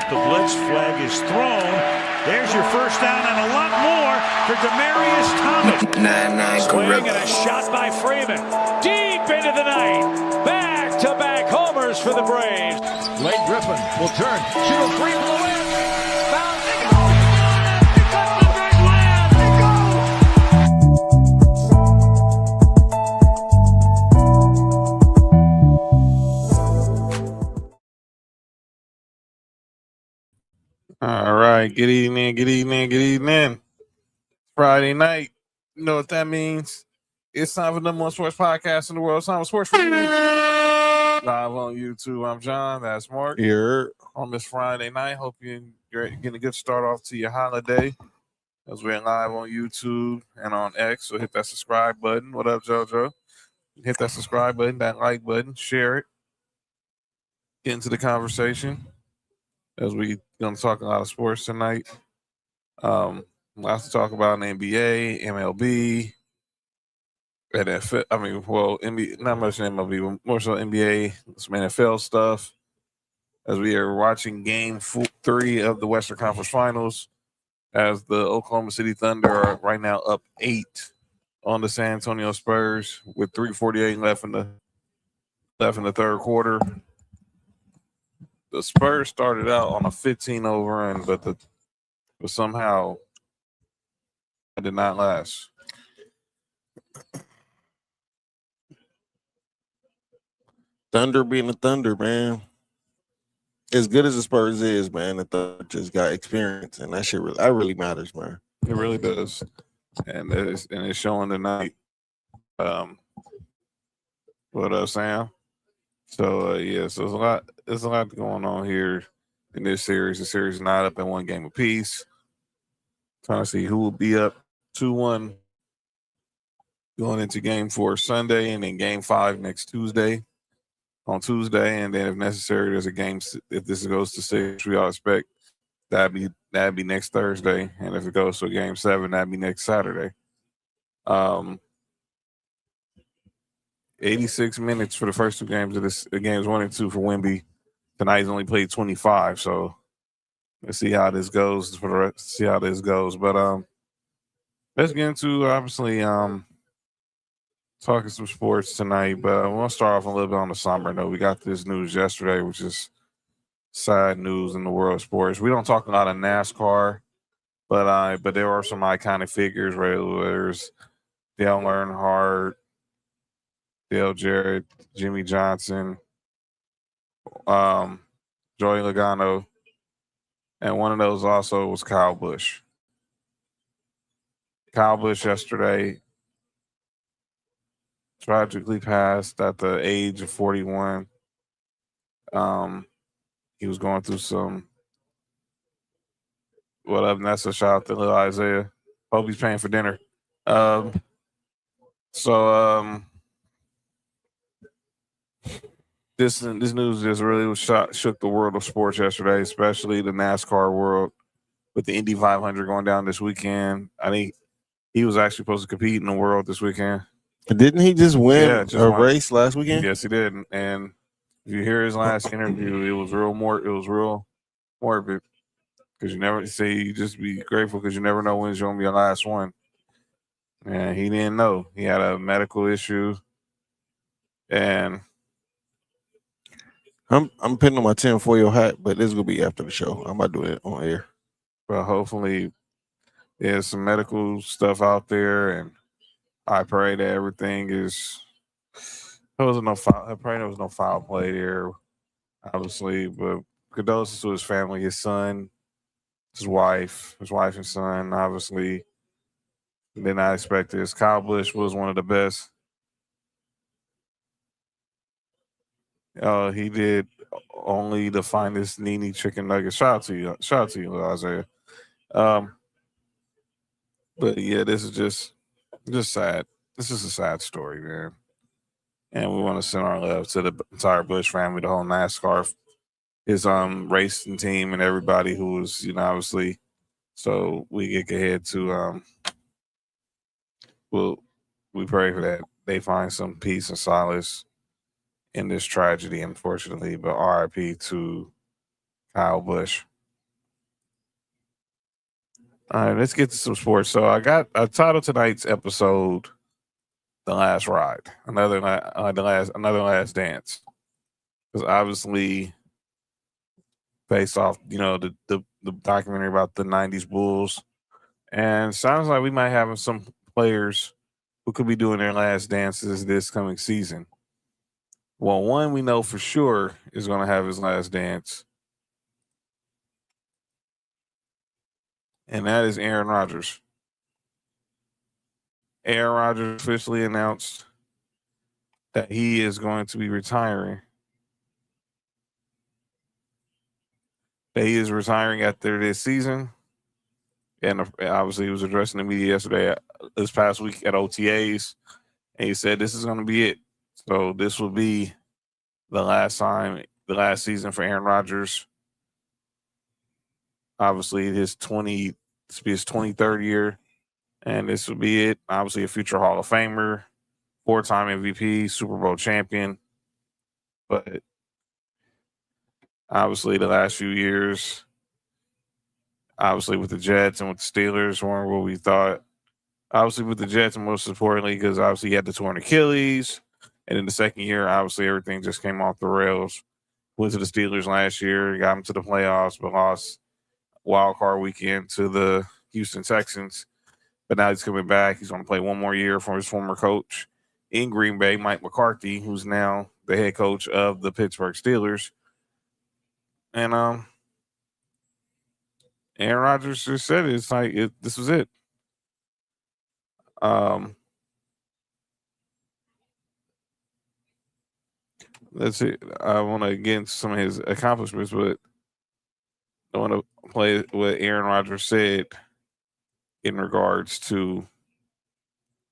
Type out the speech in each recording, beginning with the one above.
The blitz flag is thrown. There's your first down and a lot more for Demaryius Thomas. 9-9 Swing and a shot by Freeman. Deep into the night. Back-to-back homers for the Braves. Blake Griffin will turn. Shoot a three for the win. Found. They go. They got the big land. They go. All right. Good evening. Friday night. You know what that means? It's time for the number one sports podcast in the world. It's time for Sports for You. Live on YouTube. I'm John. That's Mark. Here On this Friday night. Hope you're getting a good start off to your holiday. As we're live on YouTube and on X. So hit that subscribe button. What up, JoJo? Hit that subscribe button, that like button, share it. Get into the conversation. As we're going to talk a lot of sports tonight. Lots to talk about in the NBA, MLB, NFL. I mean, well, NBA, not much in MLB, but more so NBA, some NFL stuff. As we are watching Game 3 of the Western Conference Finals, as the Oklahoma City Thunder are right now up 8 on the San Antonio Spurs with 3:48 left in the third quarter. The Spurs started out on a 15-0 run, but somehow it did not last. Thunder being the Thunder, man. As good as the Spurs is, man, the Thunder just got experience, and that really matters, man. It really does, and it's showing tonight. What up, Sam? So so there's a lot going on here in this series. The series is not up in one game apiece. Trying to see who will be up 2-1 going into Game 4 Sunday, and then Game 5 next Tuesday. On Tuesday, and then if necessary, there's a game. If this goes to 6, we all expect that'd be next Thursday, and if it goes to a Game 7, that'd be next Saturday. 86 minutes for the first two games of this. Games 1 and 2 for Wemby. Tonight's only played 25, so let's see how this goes for the rest. See how this goes, but let's get into obviously talking some sports tonight, but I want to start off a little bit on the somber note. We got this news yesterday, which is sad news in the world of sports. We don't talk a lot of NASCAR, but there are some iconic figures. Right? There's Dale Earnhardt, Dale Jarrett, Jimmy Johnson, Joey Logano, and one of those also was Kyle Busch. Kyle Busch yesterday tragically passed at the age of 41. He was going through some. What up, Nessa? Shout out to little Isaiah. Hope he's paying for dinner. This news just really shook the world of sports yesterday, especially the NASCAR world, with the Indy 500 going down this weekend. I think he was actually supposed to compete in the world this weekend. Didn't he just win race last weekend? Yes, he did. And if you hear his last interview, it was real morbid, because you never say, you just be grateful because you never know when's going to be your last one. And he didn't know. He had a medical issue, and I'm putting on my tinfoil hat, but this is gonna be after the show. I'm about to do it on air. Well, hopefully there's some medical stuff out there, and I pray that everything is. There was no foul. I pray there was no foul play there, obviously. But condolences to his family, his son, his wife and son. Obviously, did not expect this. Kyle Busch was one of the best. He did only the finest Nene chicken nuggets. Shout out to you, Isaiah. But yeah, this is just sad. This is a sad story, man. And we want to send our love to the entire Busch family, the whole NASCAR, his racing team, and everybody who was, obviously. So we get ahead to we pray for that they find some peace and solace in this tragedy, unfortunately. But RIP to Kyle Busch. All right, let's get to some sports. So I got a title tonight's episode, "The Last Ride," another last dance, because obviously based off the documentary about the '90s Bulls, and sounds like we might have some players who could be doing their last dances this coming season. Well, one we know for sure is going to have his last dance, and that is Aaron Rodgers. Aaron Rodgers officially announced that he is going to be retiring. That he is retiring after this season. And obviously, he was addressing the media yesterday, this past week at OTAs, and he said this is going to be it. So this will be the last season for Aaron Rodgers. Obviously, this will be his 23rd year, and this will be it. Obviously, a future Hall of Famer, 4-time MVP, Super Bowl champion. But obviously, the last few years, obviously with the Jets and with the Steelers, weren't what we thought. Obviously with the Jets, and most importantly, because obviously he had the torn Achilles. And in the second year, obviously everything just came off the rails. Went to the Steelers last year, got him to the playoffs, but lost wild card weekend to the Houston Texans. But now he's coming back. He's going to play one more year for his former coach in Green Bay, Mike McCarthy, who's now the head coach of the Pittsburgh Steelers. And Aaron Rodgers just said it. It's like this was it. Let's see. I want to get into some of his accomplishments, but I want to play what Aaron Rodgers said in regards to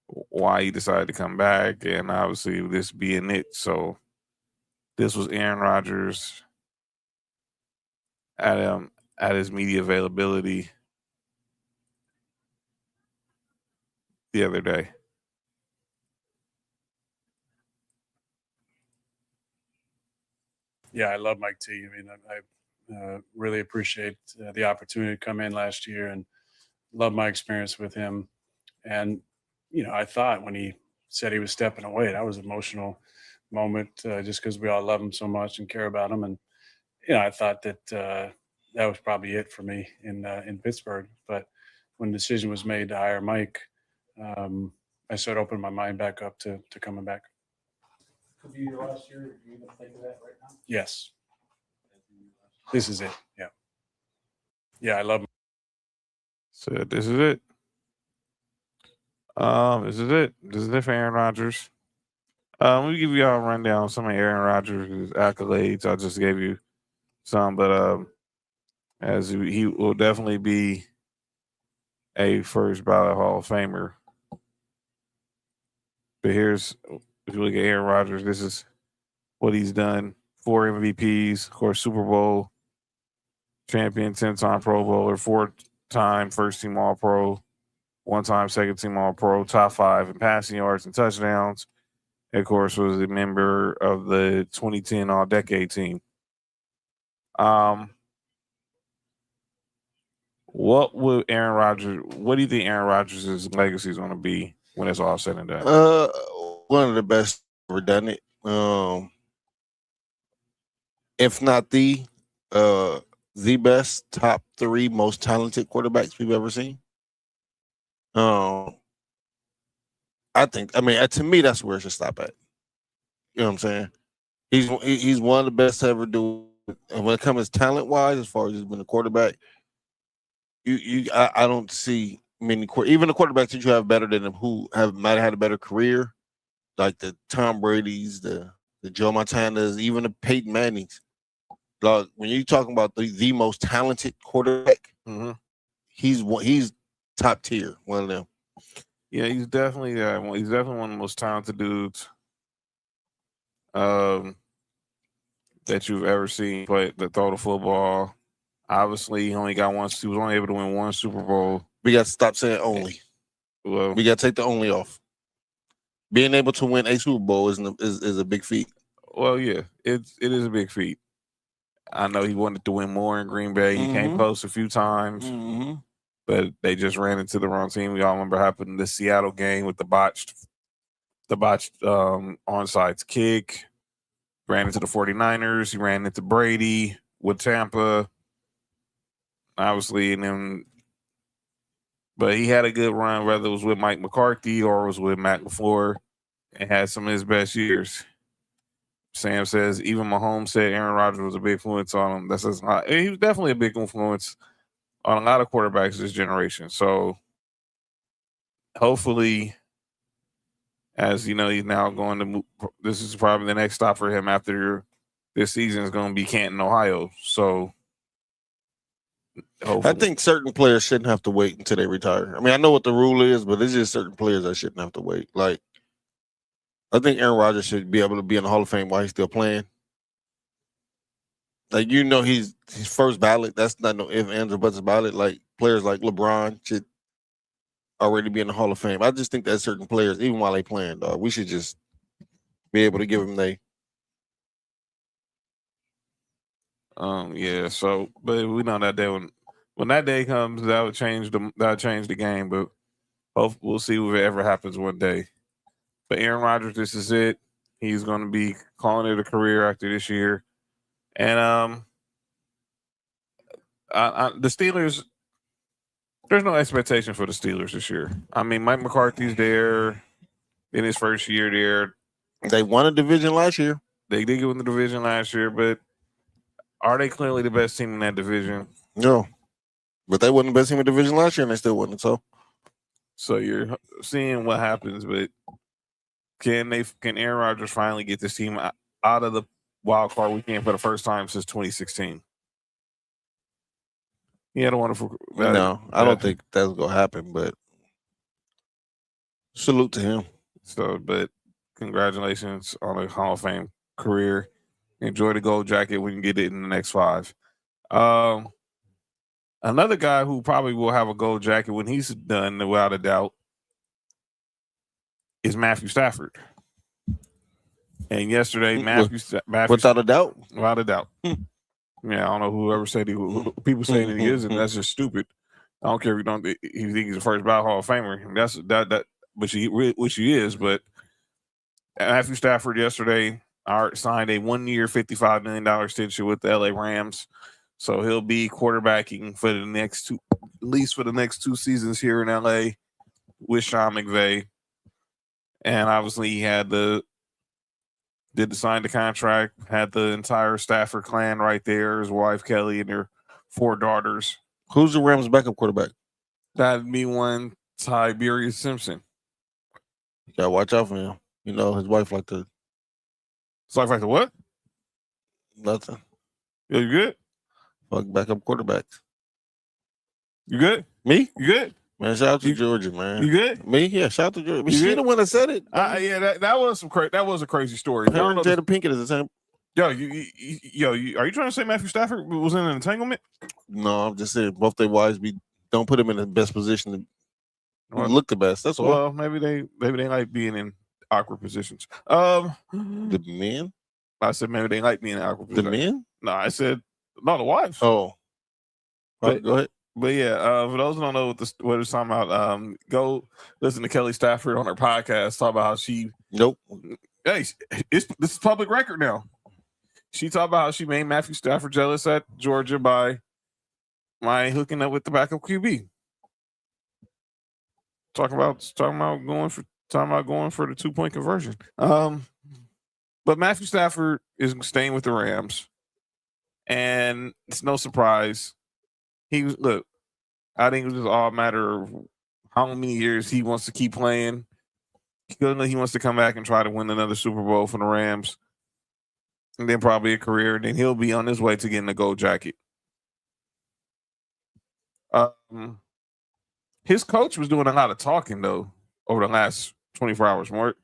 why he decided to come back, and obviously this being it. So this was Aaron Rodgers at his media availability the other day. Yeah, I love Mike T. I mean, I really appreciate the opportunity to come in last year and love my experience with him. And, I thought when he said he was stepping away, that was an emotional moment just because we all love him so much and care about him. And, I thought that that was probably it for me in Pittsburgh. But when the decision was made to hire Mike, I started opening my mind back up to coming back. Could be your last year. Do you even think of that right now? Yes. This is it. Yeah. Yeah, I love him. So this is it. This is it. This is it for Aaron Rodgers. Let me give you all a rundown of some of Aaron Rodgers' accolades. I just gave you some, but as he will definitely be a first ballot Hall of Famer. But if you look at Aaron Rodgers, this is what he's done: 4 MVPs, of course, Super Bowl champion, 10-time Pro Bowler, 4-time first-team All-Pro, 1-time second-team All-Pro, top 5 in passing yards and touchdowns. And of course, was a member of the 2010 All-Decade team. What do you think Aaron Rodgers' legacy is going to be when it's all said and done? One of the best ever done it. If not the best, top 3 most talented quarterbacks we've ever seen. To me, that's where it should stop at. You know what I'm saying? He's one of the best to ever do it. And when it comes talent wise, as far as being a quarterback, I don't see many even the quarterbacks that you have better than him who might have had a better career, like the Tom Brady's, the Joe Montana's, even the Peyton Manning's. Like when you're talking about the most talented quarterback, he's top tier, one of them. Yeah, he's definitely one of the most talented dudes that you've ever seen play that throw the football. Obviously, he was only able to win 1 Super Bowl. We got to stop saying only. Well, we got to take the only off. Being able to win a Super Bowl is a big feat. Well, yeah, it is a big feat. I know he wanted to win more in Green Bay. He came close a few times. but they just ran into the wrong team. We all remember happened in the Seattle game with the botched onside kick. Ran into the 49ers. He ran into Brady with Tampa, obviously, and then. But he had a good run, whether it was with Mike McCarthy or it was with Matt LaFleur, and had some of his best years. Sam says even Mahomes said Aaron Rodgers was a big influence on him. That says a lot. He was definitely a big influence on a lot of quarterbacks this generation. So hopefully, as you know, he's now going to move. This is probably the next stop for him after this season is going to be Canton, Ohio. So I think certain players shouldn't have to wait until they retire. I mean, I know what the rule is, but there's just certain players that shouldn't have to wait. Like, I think Aaron Rodgers should be able to be in the Hall of Fame while he's still playing. Like, you know, he's his first ballot. That's not no ifs, ands, or buts about it. Like, players like LeBron should already be in the Hall of Fame. I just think that certain players, even while they playing, dog, we should just be able to give them yeah. So, but we know that day when that day comes, that would change the game. But we'll see if it ever happens one day. But Aaron Rodgers, this is it. He's going to be calling it a career after this year. And the Steelers, there's no expectation for the Steelers this year. I mean, Mike McCarthy's there in his first year there. They won a division last year. They did win the division last year, but are they clearly the best team in that division? No. But they wasn't the best team in the division last year, and they still wasn't. So you're seeing what happens, but can Aaron Rodgers finally get this team out of the wild card weekend for the first time since 2016? He had a wonderful. No, I don't think that's gonna happen. But salute to him. So, but congratulations on a Hall of Fame career. Enjoy the gold jacket when you get it in the next 5. Another guy who probably will have a gold jacket when he's done, without a doubt, is Matthew Stafford. And yesterday, Matthew without a doubt. Without a doubt. Yeah, I don't know whoever said people say that he isn't. That's just stupid. I don't care if you think he's a first ballot Hall of Famer. That's which he is. But Matthew Stafford yesterday signed a 1-year, $55 million extension with the LA Rams. So he'll be quarterbacking for the next at least for the next 2 seasons here in LA with Sean McVay. And obviously he did sign the contract, had the entire Stafford clan right there, his wife Kelly and their 4 daughters. Who's the Rams' backup quarterback? That'd be one Tiberius Simpson. You gotta watch out for him. You know, his wife like to. His wife like to what? Nothing. Yeah, you good? Fuck backup quarterbacks. You good? Me? You good? Man, shout out to Georgia, man. You good? Me? Yeah, shout out to Georgia. She the one that said it. Yeah, that was a crazy story. Her and Jada Pinkett is the same. Yo, are you trying to say Matthew Stafford was in an entanglement? No, I'm just saying both their wives don't put him in the best position to look the best. That's all. Well, maybe they like being in awkward positions. The men? I said maybe they like being in awkward positions. The men? No, I said not the wives. Oh. Right, go ahead. But yeah, for those who don't know what it's talking about, go listen to Kelly Stafford on her podcast. Talk about how she. Nope. Hey, this is public record now. She talked about how she made Matthew Stafford jealous at Georgia by hooking up with the backup QB. Talking about going for the 2-point conversion. But Matthew Stafford is staying with the Rams, and it's no surprise. I think it was just all a matter of how many years he wants to keep playing. He wants to come back and try to win another Super Bowl for the Rams. And then probably a career. And then he'll be on his way to getting a gold jacket. His coach was doing a lot of talking, though, over the last 24 hours, Mark.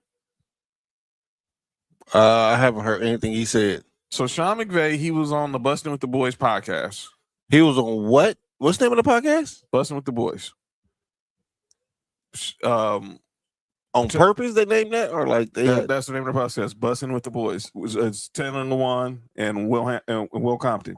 I haven't heard anything he said. So Sean McVay, he was on the Bustin' with the Boys podcast. He was on what? What's the name of the podcast? Bustin' with the Boys. On purpose they named that, or like that's the name of the podcast. Bustin' with the Boys. It's Taylor Lewan and Will Compton.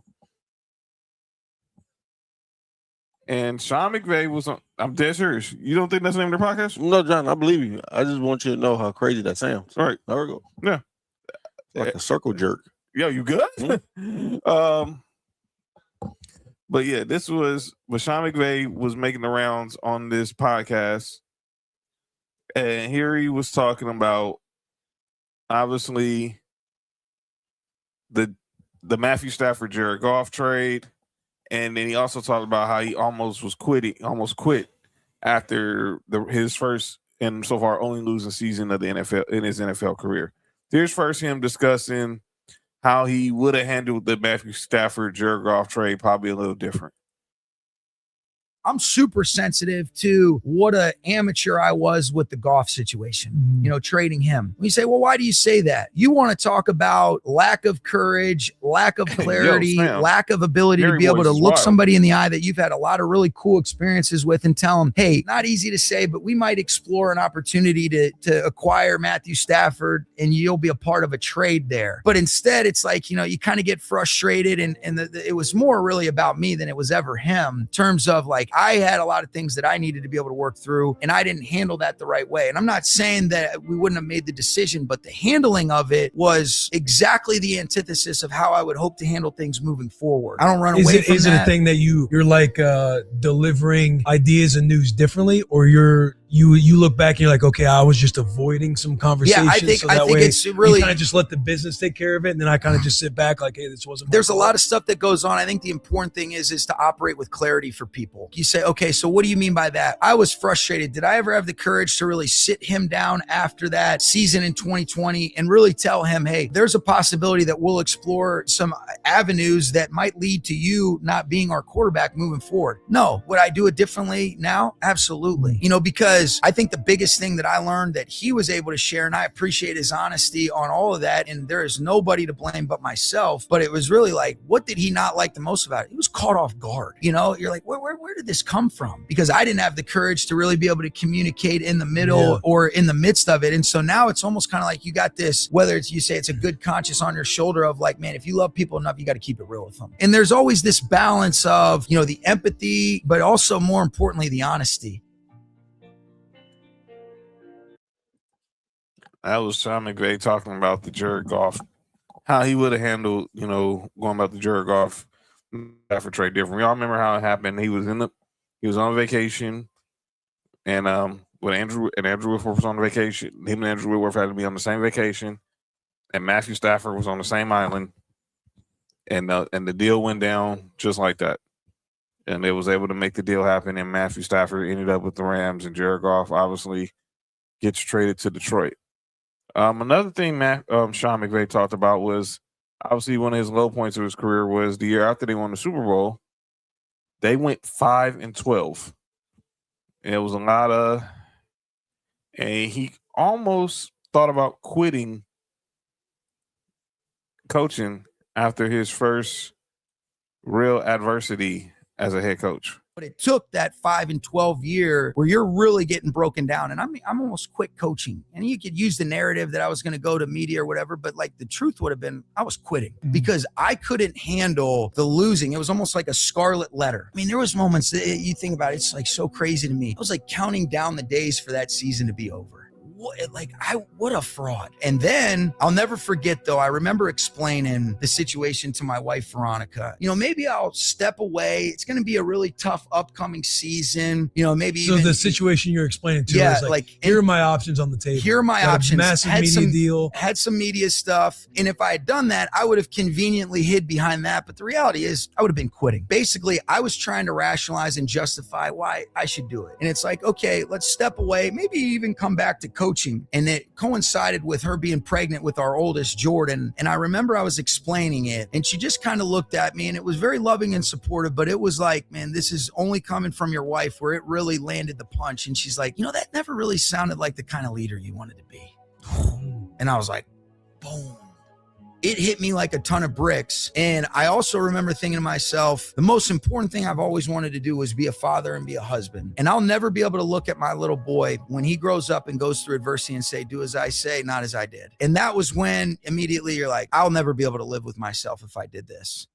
And Sean McVay was on. I'm dead serious. You don't think that's the name of the podcast? No, John, I believe you. I just want you to know how crazy that sounds. All right. There we go. Yeah. Like a circle jerk. Yo, you good? But yeah, this was Sean McVay was making the rounds on this podcast, and here he was talking about obviously the Matthew Stafford Jared Goff trade, and then he also talked about how he almost quit after his first and so far only losing season of the NFL in his NFL career. Here's first him discussing how he would have handled the Matthew Stafford Jared Goff trade probably a little different. I'm super sensitive to what an amateur I was with the Goff situation, trading him. You say, well, why do you say that? You want to talk about lack of courage, lack of clarity, lack of ability to be able to look somebody in the eye that you've had a lot of really cool experiences with and tell them, hey, not easy to say, but we might explore an opportunity to acquire Matthew Stafford and you'll be a part of a trade there. But instead, it's like, you kind of get frustrated and it was more really about me than it was ever him in terms of like, I had a lot of things that I needed to be able to work through, and I didn't handle that the right way. And I'm not saying that we wouldn't have made the decision, but the handling of it was exactly the antithesis of how I would hope to handle things moving forward. I don't run away from that. Is it a thing that you're like delivering ideas and news differently, or you look back and you're like, okay, I was just avoiding some conversation. Yeah, I think it's really, you kind of just let the business take care of it, and then I kind of just sit back like, hey, this wasn't. There's a lot of stuff that goes on. I think the important thing is to operate with clarity for people. You say, okay, so what do you mean by that? I was frustrated. Did I ever have the courage to really sit him down after that season in 2020 and really tell him, hey, there's a possibility that we'll explore some avenues that might lead to you not being our quarterback moving forward? No. Would I do it differently now? Absolutely. Because I think the biggest thing that I learned that he was able to share, and I appreciate his honesty on all of that, and there is nobody to blame but myself, but it was really like, what did he not like the most about it? He was caught off guard. You're like, where did this come from? Because I didn't have the courage to really be able to communicate in the middle or in the midst of it. And so now it's almost kind of like you got this, whether it's, you say it's a good conscience on your shoulder of like, man, if you love people enough, you got to keep it real with them. And there's always this balance of, the empathy, but also more importantly, the honesty. That was Sean McVay talking about the Jared Goff, how he would have handled, going about the Jared Goff Stafford trade different. We all remember how it happened. He was on vacation, and when Andrew Whitworth was on vacation, him and Andrew Whitworth had to be on the same vacation, and Matthew Stafford was on the same island, and the deal went down just like that, and they was able to make the deal happen. And Matthew Stafford ended up with the Rams, and Jared Goff obviously gets traded to Detroit. Another thing Sean McVay talked about was obviously one of his low points of his career was the year after they won the Super Bowl. They went 5-12. And it was a lot of, and he almost thought about quitting coaching after his first real adversity as a head coach. But it took that 5-12 year where you're really getting broken down. And I'm almost quit coaching. And you could use the narrative that I was going to go to media or whatever, but like the truth would have been I was quitting because I couldn't handle the losing. It was almost like a scarlet letter. I mean, there was moments that you think about it, it's like so crazy to me. I was like counting down the days for that season to be over. What a fraud. And then I'll never forget though, I remember explaining the situation to my wife, Veronica. Maybe I'll step away. It's going to be a really tough upcoming season. Maybe so even the situation you're explaining to is like here are my options on the table. Here are my options. Massive media deal. Had some media stuff. And if I had done that, I would have conveniently hid behind that. But the reality is I would have been quitting. Basically, I was trying to rationalize and justify why I should do it. And it's like, okay, let's step away, maybe even come back to coaching. And it coincided with her being pregnant with our oldest, Jordan. And I remember I was explaining it and she just kind of looked at me and it was very loving and supportive, but it was like, man, this is only coming from your wife where it really landed the punch. And she's like, that never really sounded like the kind of leader you wanted to be. And I was like, boom. It hit me like a ton of bricks. And I also remember thinking to myself, the most important thing I've always wanted to do was be a father and be a husband. And I'll never be able to look at my little boy when he grows up and goes through adversity and say, do as I say, not as I did. And that was when immediately you're like, I'll never be able to live with myself if I did this.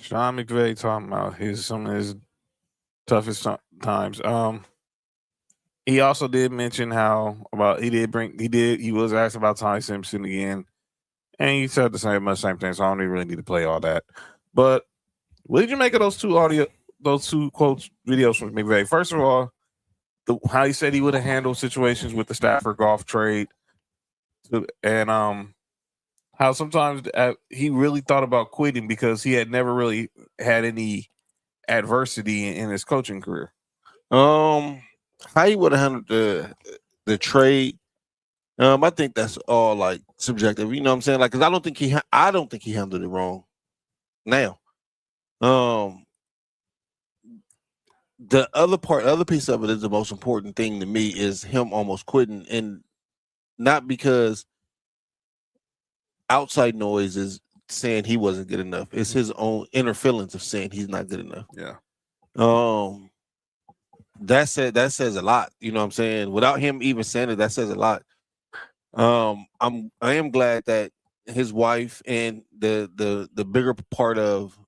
Sean McVay talking about some of his toughest times. He also did mention how about he was asked about Ty Simpson again, and he said the same thing. So I don't even really need to play all that. But what did you make of those two quotes videos from McVay? First of all, how he said he would have handled situations with the Stafford Goff trade, and how sometimes he really thought about quitting because he had never really had any adversity in his coaching career. How he would have handled the trade. I think that's all like subjective. You know what I'm saying? Like, because I don't think he handled it wrong. Now, the other piece of it is the most important thing to me is him almost quitting, and not because outside noise is saying he wasn't good enough. It's his own inner feelings of saying he's not good enough. Yeah. That says a lot. You know what I'm saying? Without him even saying it, that says a lot. I am glad that his wife and the bigger part of,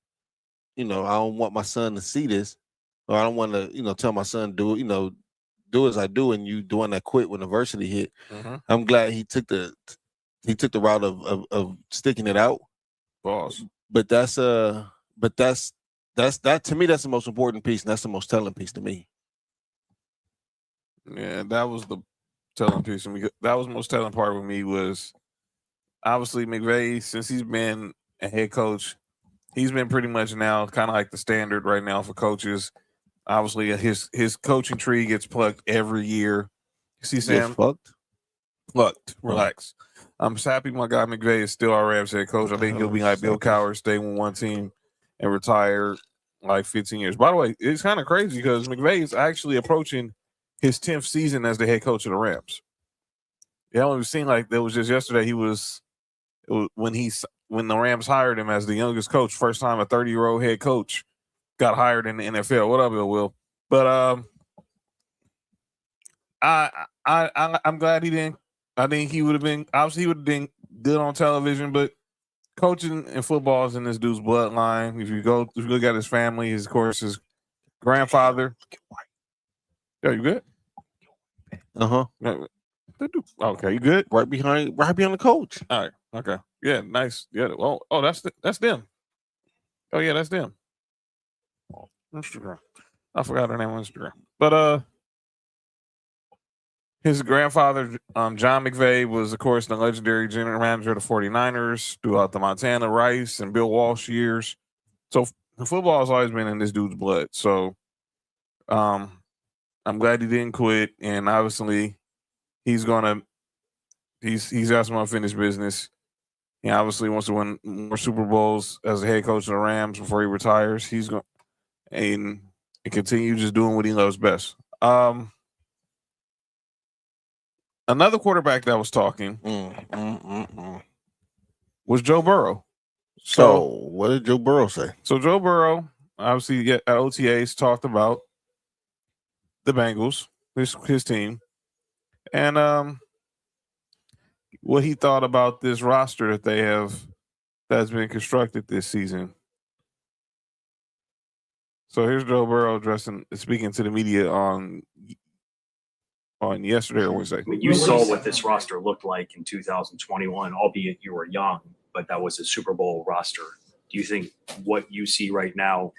I don't want my son to see this, or I don't want to, tell my son do as I do, and you doing that quit when adversity hit. Mm-hmm. I'm glad he took the route of sticking it out. Boss. But that's to me, that's the most important piece, and that's the most telling piece to me. Yeah, that was the telling piece of me. That was the most telling part with me was obviously McVay, since he's been a head coach, he's been pretty much now kind of like the standard right now for coaches. Obviously, his coaching tree gets plucked every year. You see, Sam? Plucked. Relax. I'm just happy my guy McVay is still our Rams head coach. I think he'll be like Bill Cowher, stay with one team and retire like 15 years. By the way, it's kind of crazy because McVay is actually approaching his 10th season as the head coach of the Rams. Yeah, we've seen like that was just yesterday. When the Rams hired him as the youngest coach, first time a 30-year-old head coach got hired in the NFL. What up, Bill Will? But I'm glad he didn't. I think he would have been good on television, but coaching in football is in this dude's bloodline. If you look at his family, his grandfather. Yeah, you good? Okay, you good? Right behind the coach. All right. Okay. Yeah. Nice. Yeah. Oh, that's them. Oh yeah, that's them. Instagram. I forgot her name on Instagram. But his grandfather, John McVay, was of course the legendary general manager of the 49ers throughout the Montana, Rice, and Bill Walsh years. So football has always been in this dude's blood. So I'm glad he didn't quit, and obviously he's got some unfinished business. He obviously wants to win more Super Bowls as a head coach of the Rams before he retires. He's going and continue just doing what he loves best. Another quarterback that was talking was Joe Burrow. So what did Joe Burrow say? So Joe Burrow, obviously, at OTAs talked about the Bengals, his team, and what he thought about this roster that they have that's been constructed this season. So here's Joe Burrow speaking to the media on yesterday or Wednesday. I mean, you saw what this roster looked like in 2021, albeit you were young, but that was a Super Bowl roster. Do you think what you see right now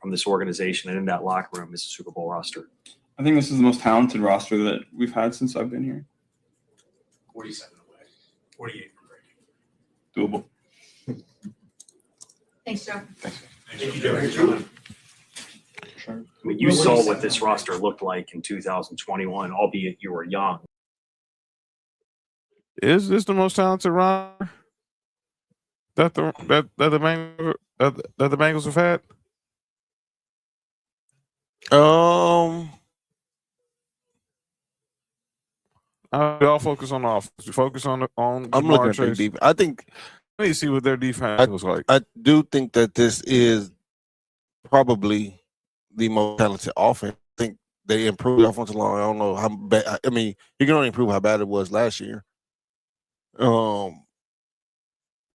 from this organization and in that locker room is a Super Bowl roster? I think this is the most talented roster that we've had since I've been here. 47 away. 48 from Brady. Doable. Thanks, Joe. Thank you, Joe. Sure. I mean, you saw what this roster looked like in 2021, albeit you were young. Is this the most talented roster that the Bengals have had? We all focus on the offense. We focus on I'm looking at their defense. I think let me see what their defense looks like. I do think that this is probably the most talented offense. I think they improved the offensive line. I don't know how bad. I mean, you can only improve how bad it was last year.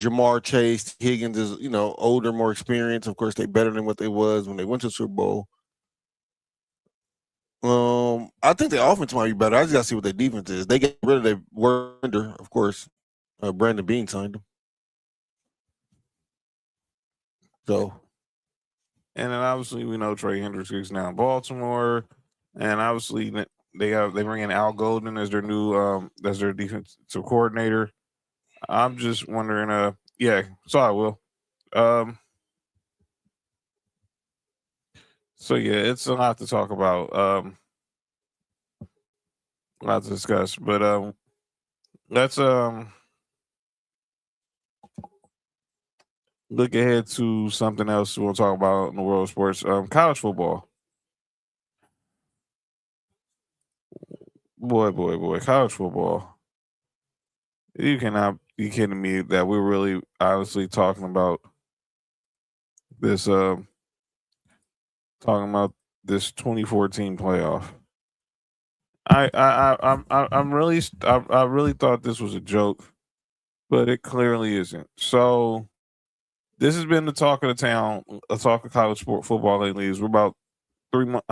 Jamar Chase, Higgins is, older, more experienced. Of course, they better than what they was when they went to the Super Bowl. I think their offense might be better. I just got to see what their defense is. They get rid of their wonder, of course. Brandon Bean signed them. So, and then obviously we know Trey Hendricks is now in Baltimore, and obviously they bring in Al Golden as their new as their defensive coordinator. I'm just wondering, sorry, Will. So yeah, it's a lot to talk about, a lot to discuss, but let's look ahead to something else we'll talk about in the world of sports. College football. Boy, college football. You cannot be kidding me that we're really honestly talking about this 2014 playoff. I really thought this was a joke, but it clearly isn't. So this has been the talk of the town, the talk of college football lately. We're about 3 months,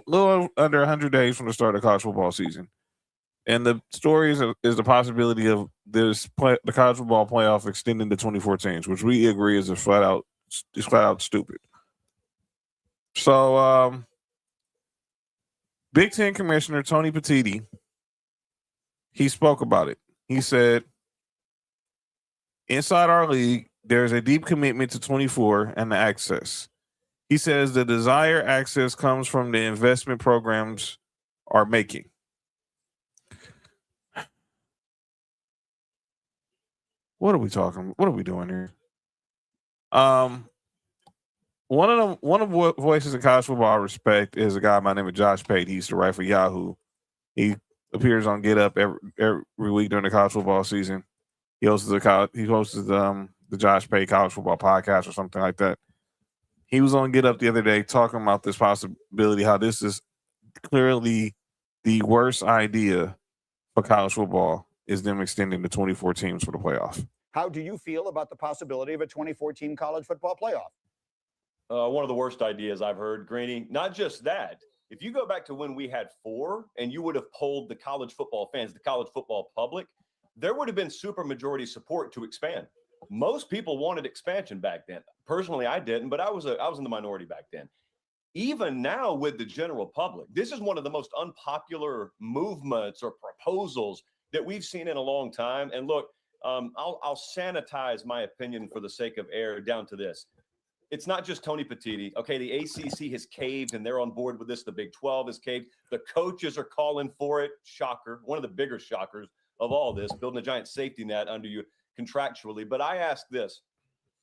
little under 100 days from the start of college football season, and the story is the possibility of the college football playoff extending to 2014, which we agree is flat out stupid. So, Big Ten Commissioner Tony Petitti, he spoke about it. He said, inside our league, there's a deep commitment to 24 and the access. He says the desired access comes from the investment programs are making. What are we talking? What are we doing here? One of the voices of college football I respect is a guy by the name of Josh Pate. He used to write for Yahoo. He appears on Get Up every week during the college football season. He hosts the Josh Pate College Football Podcast or something like that. He was on Get Up the other day talking about this possibility, how this is clearly the worst idea for college football is them extending the 24 teams for the playoff. How do you feel about the possibility of a 2014 college football playoff? One of the worst ideas I've heard, Greeny. Not just that. If you go back to when we had 4 and you would have polled the college football fans, the college football public, there would have been super majority support to expand. Most people wanted expansion back then. Personally, I didn't, but I was in the minority back then. Even now with the general public, this is one of the most unpopular movements or proposals that we've seen in a long time. And look, I'll sanitize my opinion for the sake of air down to this. It's not just Tony Petitti. Okay, the ACC has caved and they're on board with this. The Big 12 has caved. The coaches are calling for it. Shocker. One of the bigger shockers of all this, building a giant safety net under you contractually. But I ask this.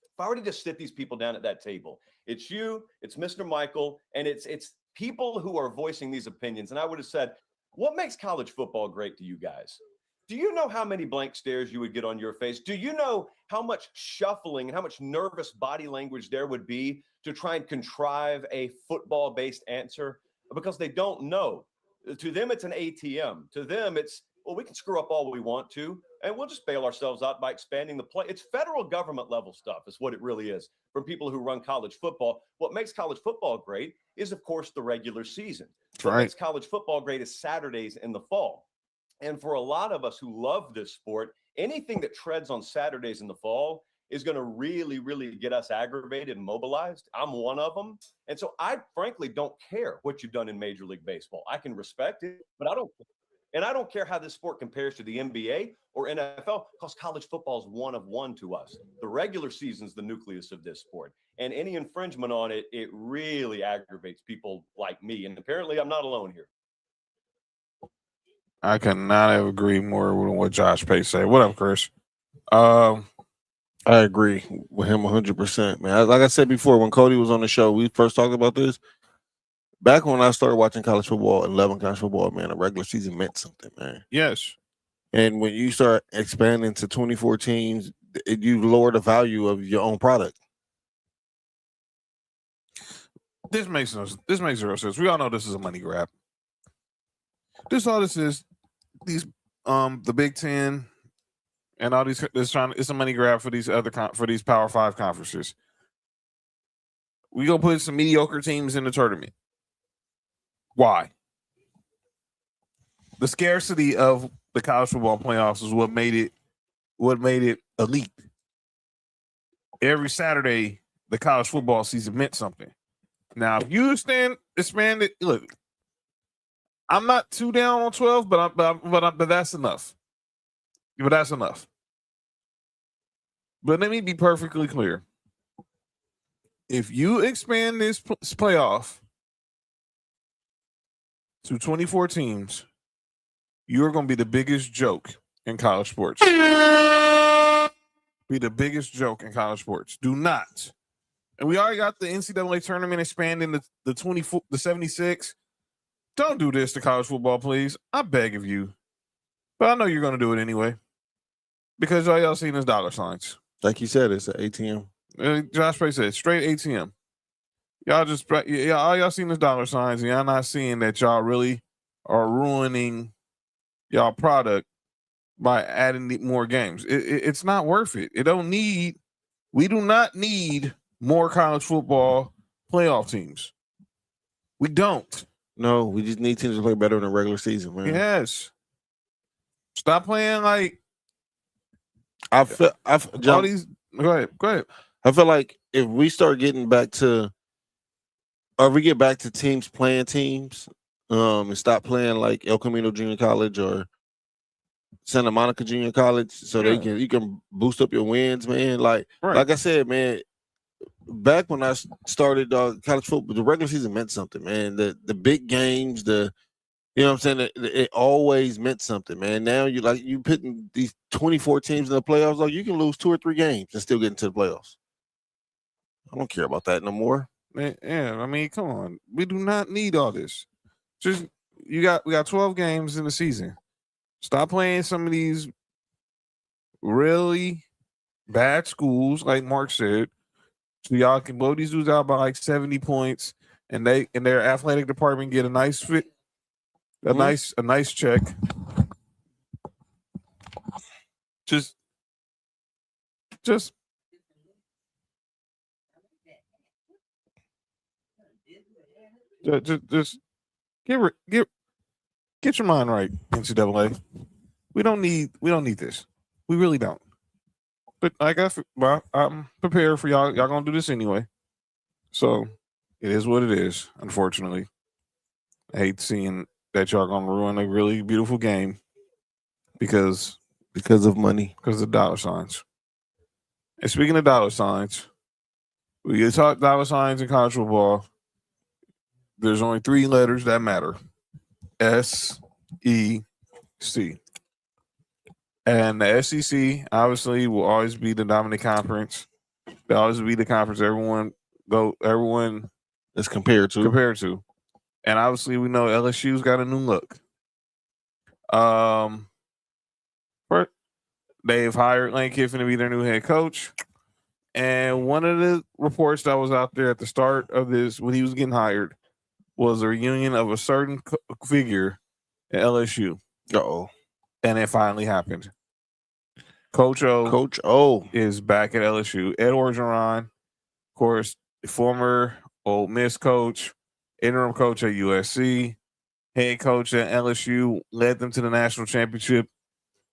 If I were to just sit these people down at that table, it's you, it's Mr. Michael, and it's people who are voicing these opinions. And I would have said, what makes college football great to you guys? Do you know how many blank stares you would get on your face? Do you know how much shuffling and how much nervous body language there would be to try and contrive a football-based answer? Because they don't know. To them, it's an ATM. To them, it's, well, we can screw up all we want to, and we'll just bail ourselves out by expanding the play. It's federal government level stuff is what it really is from people who run college football. What makes college football great is, of course, the regular season. What makes college football great is Saturdays in the fall. And for a lot of us who love this sport, anything that treads on Saturdays in the fall is going to really, really get us aggravated and mobilized. I'm one of them. And so I frankly don't care what you've done in Major League Baseball. I can respect it, but I don't care. And I don't care how this sport compares to the NBA or NFL, because college football is one of one to us. The regular season is the nucleus of this sport. And any infringement on it, it really aggravates people like me. And apparently I'm not alone here. I cannot have agreed more with what Josh Pate said. What up, Chris? I agree with him 100%, man. Like I said before, when Cody was on the show, we first talked about this. Back when I started watching college football and loving college football, man, a regular season meant something, man. Yes. And when you start expanding to 24 teams, you lower the value of your own product. This makes zero sense. We all know this is a money grab. This all this is. These the Big Ten and all these it's a money grab for these for these Power 5 conferences. We gonna put some mediocre teams in the tournament. Why? The scarcity of the college football playoffs is what made it elite. Every Saturday, the college football season meant something. Now, if you expand it, look, I'm not too down on 12, but that's enough. But that's enough. But let me be perfectly clear. If you expand this playoff to 24 teams, you're going to be the biggest joke in college sports. Be the biggest joke in college sports. Do not. And we already got the NCAA tournament expanding the 76. Don't do this to college football, please. I beg of you. But I know you're going to do it anyway. Because all y'all seen is dollar signs. Like you said, it's an ATM. Josh Pay said, straight ATM. All y'all seen is dollar signs, and y'all not seeing that y'all really are ruining y'all product by adding more games. It's not worth it. We do not need more college football playoff teams. We don't. No, we just need teams to play better in the regular season, man. Yes. Stop playing like I feel John, all these. Go ahead. I feel like if we start getting back to, or we get back to teams playing teams, and stop playing like El Camino Junior College or Santa Monica Junior College, so you can boost up your wins, man. Like I said, man. Back when I started college football, the regular season meant something, man. The big games, you know what I'm saying? It always meant something, man. Now you putting these 24 teams in the playoffs, like you can lose 2 or 3 games and still get into the playoffs. I don't care about that no more. Man, yeah, I mean, come on. We do not need all this. Just we got 12 games in the season. Stop playing some of these really bad schools, like Mark said. So y'all can blow these dudes out by like 70 points, and their athletic department get a nice fit, a nice check. Just get your mind right, NCAA. We don't need this. We really don't. But I'm prepared for y'all. Y'all gonna do this anyway. So it is what it is, unfortunately. I hate seeing that y'all gonna ruin a really beautiful game because of money. Because of dollar signs. And speaking of dollar signs, when you talk dollar signs in college football, there's only 3 letters that matter. SEC. And the SEC obviously will always be the dominant conference. They'll always be the conference everyone is compared to. And obviously we know LSU's got a new look. They've hired Lane Kiffin to be their new head coach. And one of the reports that was out there at the start of this, when he was getting hired, was a reunion of a certain figure at LSU. Uh-oh. And it finally happened. Coach O is back at LSU. Ed Orgeron, of course, former Ole Miss coach, interim coach at USC, head coach at LSU, led them to the national championship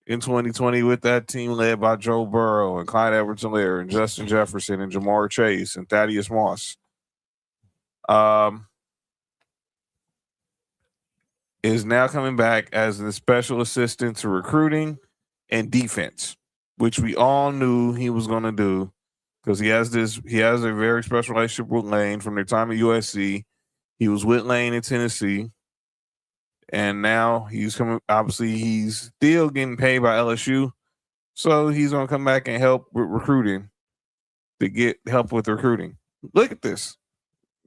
in 2020 with that team led by Joe Burrow and Clyde Edwards-Helaire and Justin Jefferson and Jamar Chase and Thaddeus Moss. Is now coming back as the special assistant to recruiting and defense, which we all knew he was going to do because he has a very special relationship with Lane from their time at USC. He was with Lane in Tennessee, and now he's coming. Obviously, he's still getting paid by LSU, so he's going to come back and help with recruiting to get help with recruiting. Look at this.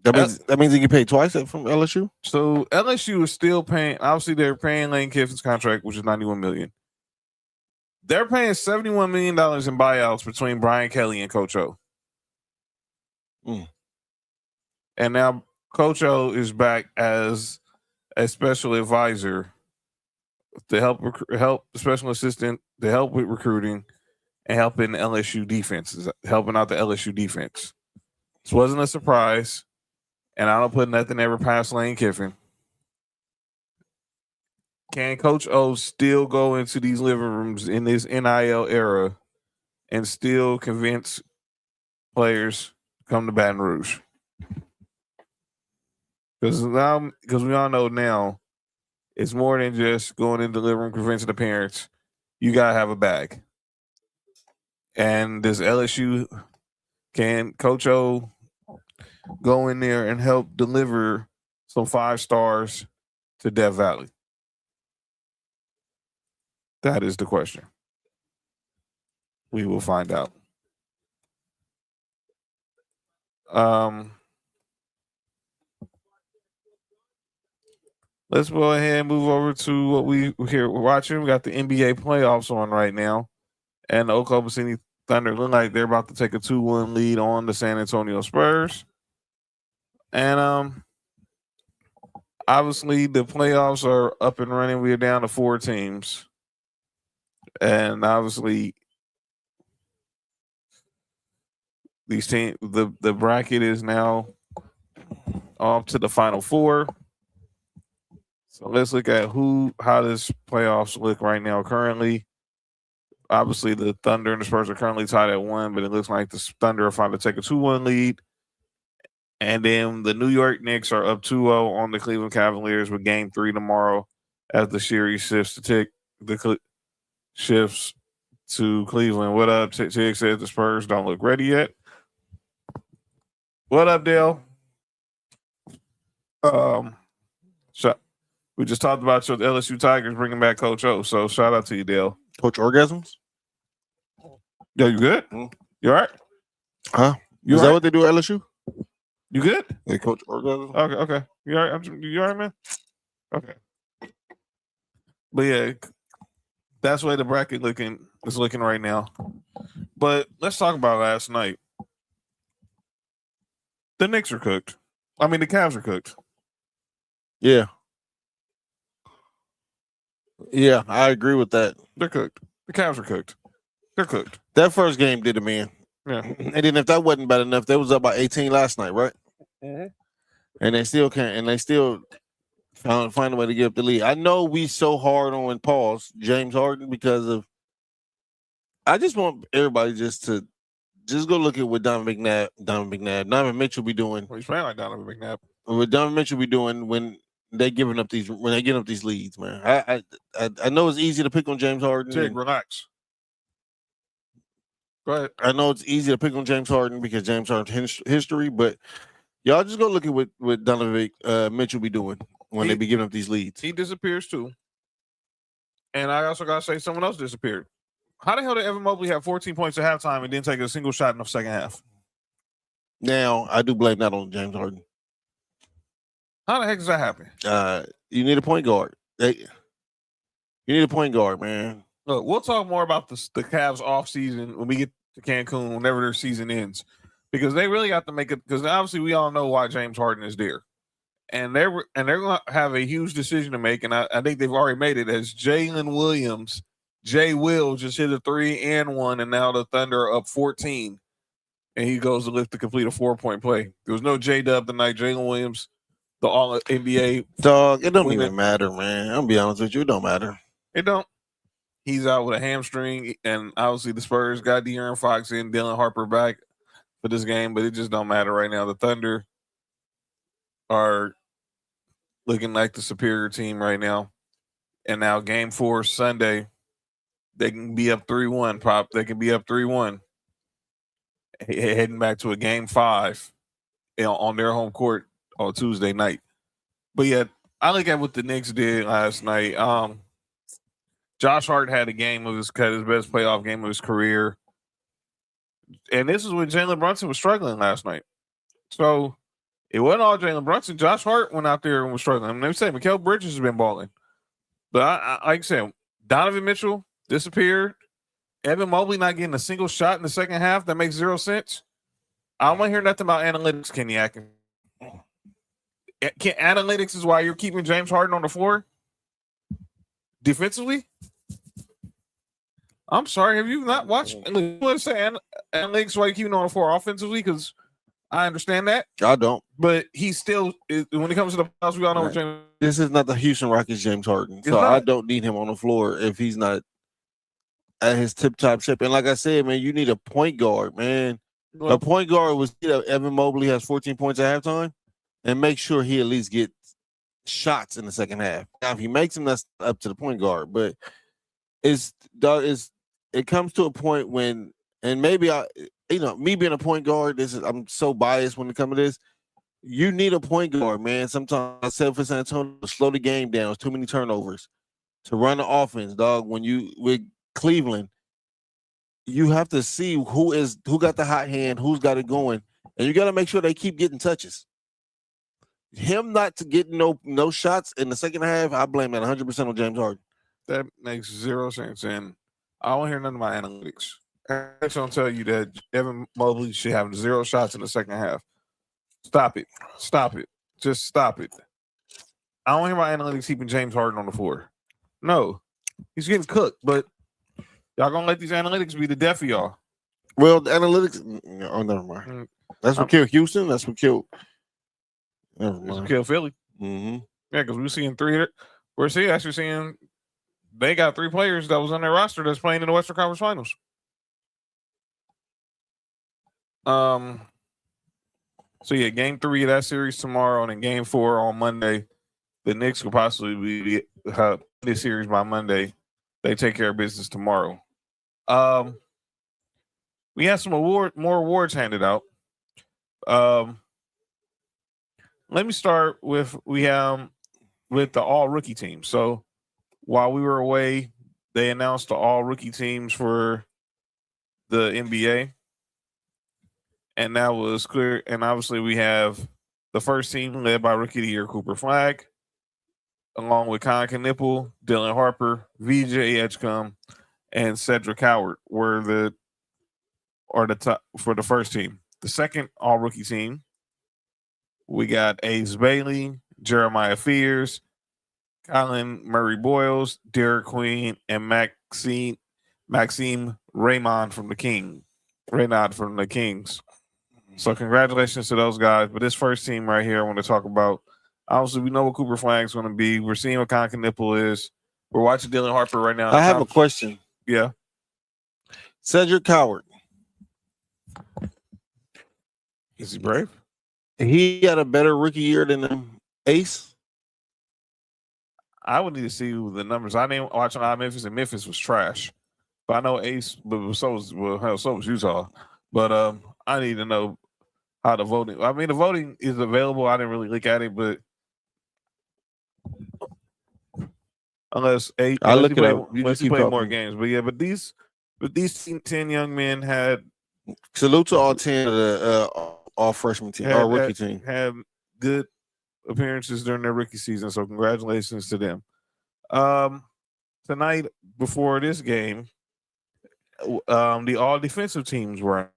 That means he get paid twice from LSU. So LSU is still paying. Obviously, they're paying Lane Kiffin's contract, which is $91 million. They're paying $71 million in buyouts between Brian Kelly and Coach O. And now Coach O is back as a special advisor to help the special assistant to help with recruiting and helping LSU defenses, helping out the LSU defense. This wasn't a surprise, and I don't put nothing ever past Lane Kiffin. Can Coach O still go into these living rooms in this NIL era and still convince players to come to Baton Rouge? Because we all know now, it's more than just going into the living room convincing the parents. You gotta have a bag. And does LSU, can Coach O go in there and help deliver some 5 stars to Death Valley? That is the question. We will find out. Let's go ahead and move over to what we're watching. We got the NBA playoffs on right now, and the Oklahoma City Thunder look like they're about to take a 2-1 lead on the San Antonio Spurs. And obviously the playoffs are up and running. We are down to 4 teams. And obviously these teams, the bracket is now off to the final 4. So let's look at how this playoffs look right now. Currently, obviously the Thunder and the Spurs are currently tied at 1, but it looks like the Thunder are finally take a 2-1 lead. And then the New York Knicks are up 2-0 on the Cleveland Cavaliers with Game 3 tomorrow as the series shifts to Cleveland. What up? Tig says the Spurs don't look ready yet. What up, Dale? We just talked about your LSU Tigers bringing back Coach O, so shout out to you, Dale. Coach Orgasms? Yo, you good? You all right? Huh? You Is all that right? what they do at LSU? You good? They coach Orgasms? Okay. You all right? You all right, man? Okay. But yeah, that's the way the bracket is looking right now. But let's talk about last night. The Knicks are cooked. I mean, the Cavs are cooked. Yeah. Yeah, I agree with that. They're cooked. The Cavs are cooked. They're cooked. That first game did it, man. Yeah. And then if that wasn't bad enough, they was up by 18 last night, right? Mm-hmm. And they still can't. And they still find a way to get up the lead. I know we so hard on James Harden, because of. I just want everybody just to go look at what Donovan Mitchell be doing. Well, he's playing like Donovan McNabb. What Donovan Mitchell be doing when they getting up these leads, man. I know it's easy to pick on James Harden. Tig, relax. Go ahead. I know it's easy to pick on James Harden because James Harden's history, but y'all just go look at what Donovan Mitchell be doing when they be giving up these leads. He disappears too. And I also gotta say someone else disappeared. How the hell did Evan Mobley have 14 points at halftime and didn't take a single shot in the second half? Now, I do blame that on James Harden. How the heck does that happen? You need a point guard. You need a point guard, man. Look, we'll talk more about the Cavs offseason when we get to Cancun, whenever their season ends, because they really have to make it. Because obviously, we all know why James Harden is there, and they're going to have a huge decision to make. And I think they've already made it. As Jalen Williams, Jay Will just hit a 3 and 1, and now the Thunder are up 14, and he goes to lift to complete a 4-point play. There was no J-Dub tonight. Jalen Williams, the All NBA dog. It don't even matter, man. I'm gonna be honest with you. It don't matter. It don't. He's out with a hamstring, and obviously the Spurs got De'Aaron Fox and Dylan Harper back for this game, but it just don't matter right now. The Thunder are looking like the superior team right now. And now Game 4 Sunday, they can be up 3-1, Pop. They can be up 3-1. Heading back to a Game 5 on their home court on Tuesday night. But yeah, I look at what the Knicks did last night. Josh Hart had a game of his best playoff game of his career. And this is when Jalen Brunson was struggling last night. So it wasn't all Jalen Brunson. Josh Hart went out there and was struggling. I mean, they say Mikal Bridges has been balling. But I like I said, Donovan Mitchell disappeared. Evan Mobley not getting a single shot in the second half. That makes 0 sense. I don't want to hear nothing about analytics, Kenny Atkins. Analytics is why you're keeping James Harden on the floor? defensively. I'm sorry, have you not watched? Let's say analytics why you keep on for offensively because I understand that. I don't. But he still, when it comes to the playoffs, we all know what James. This is not the Houston Rockets James Harden. So not. I don't need him on the floor if he's not at his tip-top shape. And like I said, man, you need a point guard, man. Well, a point guard was, Evan Mobley has 14 points at halftime and make sure he at least gets shots in the second half. Now, if he makes them, that's up to the point guard. But it comes to a point when, and maybe me being a point guard, I'm so biased when it comes to this. You need a point guard, man. Sometimes I said for San Antonio, slow the game down. It's too many turnovers to run the offense, dog. When you with Cleveland, you have to see who got the hot hand, who's got it going, and you got to make sure they keep getting touches. Him not to get no shots in the second half, I blame that 100% on James Harden. That makes zero sense, and I don't hear none of my analytics. Analytics don't tell you that Evan Mobley should have 0 shots in the second half. Stop it. Just stop it. I don't hear my analytics keeping James Harden on the floor. No, he's getting cooked, but y'all gonna let these analytics be the death of y'all. Well, the analytics. Oh, never mind. That's what killed Houston. That's what killed. Never mind. That's what killed Philly. Mm-hmm. Yeah, because we're seeing actually seeing they got 3 players that was on their roster that's playing in the Western Conference Finals. So yeah, game 3 of that series tomorrow, and then game 4 on Monday. The Knicks could possibly be this series by Monday. They take care of business tomorrow. We have some more awards handed out. Let me start with the all rookie team. So while we were away, they announced the all rookie teams for the NBA. And that was clear. And obviously we have the first team led by Rookie of the Year Cooper Flagg, along with Con Knipple, Dylan Harper, VJ Edgecombe, and Cedric Howard were the top for the first team. The second all rookie team, we got Ace Bailey, Jeremiah Fears, Colin Murray Boyles, Derek Queen, and Maxime Raymond from the Kings. So congratulations to those guys. But this first team right here, I want to talk about. Obviously, we know what Cooper Flagg's going to be. We're seeing what Con Knipple is. We're watching Dylan Harper right now. I have a question. Yeah. Cedric Howard. Is he brave? He had a better rookie year than Ace. I would need to see the numbers. I didn't watch on Memphis, and Memphis was trash. But I know Ace, but so was Utah. But I need to know how the voting. I mean, the voting is available. I didn't really look at it, but unless he played more games. But yeah, but these 10 young men had salute to all 10 of the all freshman team, all rookie team. Had good appearances during their rookie season. So congratulations to them. Tonight before this game, the all defensive teams were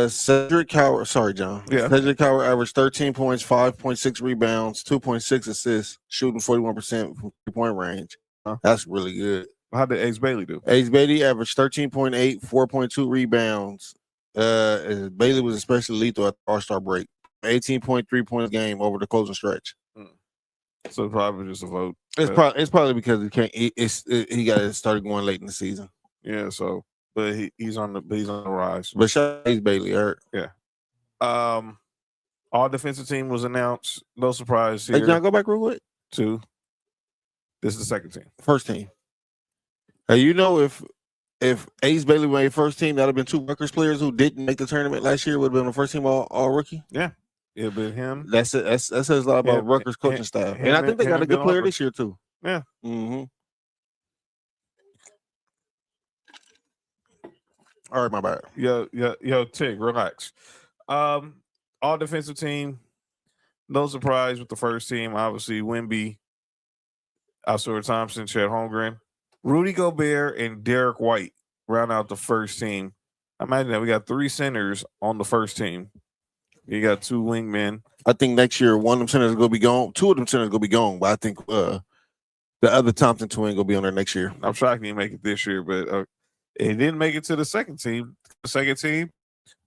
Cedric Howard. Sorry, John. Yeah. Cedric Howard averaged 13 points, 5.6 rebounds, 2.6 assists, shooting 41% from 3-point range. That's really good. How did Ace Bailey do? Ace Bailey averaged 13.8, 4.2 rebounds. Bailey was especially lethal at the All-Star break. 18.3 points a game over the closing stretch. So probably just a vote. It's probably because he got started going late in the season. Yeah. So, but he's on the rise. But shout out Ace Bailey, Eric. Yeah. All defensive team was announced. No surprise here. Hey, John, go back real quick. 2. This is the second team. First team. Hey, you know if Ace Bailey made first team, that'd have been 2 Rutgers players who didn't make the tournament last year. Would have been the first team all rookie. Yeah, it'd been him. That says a lot about Rutgers coaching staff, and I think they got a good player this year too. Yeah. Mm-hmm. All right, my bad. Yo, Tig, relax. All defensive team. No surprise with the first team. Obviously, Wemby, Alsor Thompson, Chet Holmgren, Rudy Gobert, and Derek White round out the first team. Imagine that we got 3 centers on the first team. You got 2 wingmen. I think next year one of them centers is gonna be gone. 2 of them centers are gonna be gone, but I think the The other Thompson twin gonna be on there next year. I'm shocked he didn't make it this year, but he didn't make it to the second team. The second team,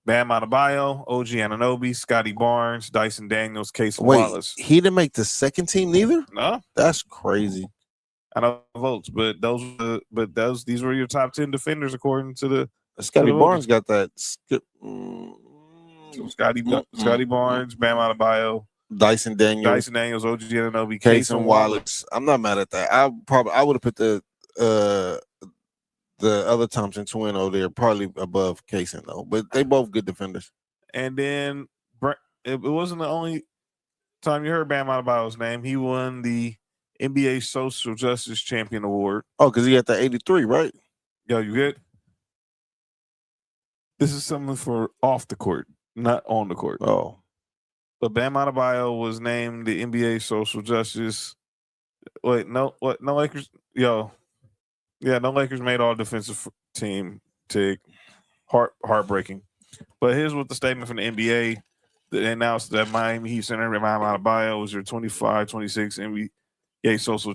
Bam Adebayo, OG Anunoby, Scotty Barnes, Dyson Daniels, Casey Wallace. He didn't make the second team neither? No, that's crazy. I know votes, but these were your top 10 defenders according to the Scotty Barnes got that. Scotty Barnes, Bam Adebayo, Dyson Daniels, OG Anunoby, Case and Wallace. I'm not mad at that. I would have put the other Thompson twin over there probably above Kaysen though, but they both good defenders. And then it wasn't the only time you heard Bam Adebayo's name. He won the NBA Social Justice Champion Award. Oh, because he had the 83, right? Yo, you good? This is something for off the court, not on the court. Oh. But Bam Adebayo was named the NBA Social Justice. Wait, no Lakers? Yo. Yeah, no Lakers made all defensive team. Heartbreaking. But here's what the statement from the NBA that announced that Miami Heat center Bam Adebayo was your 25-26 NBA Social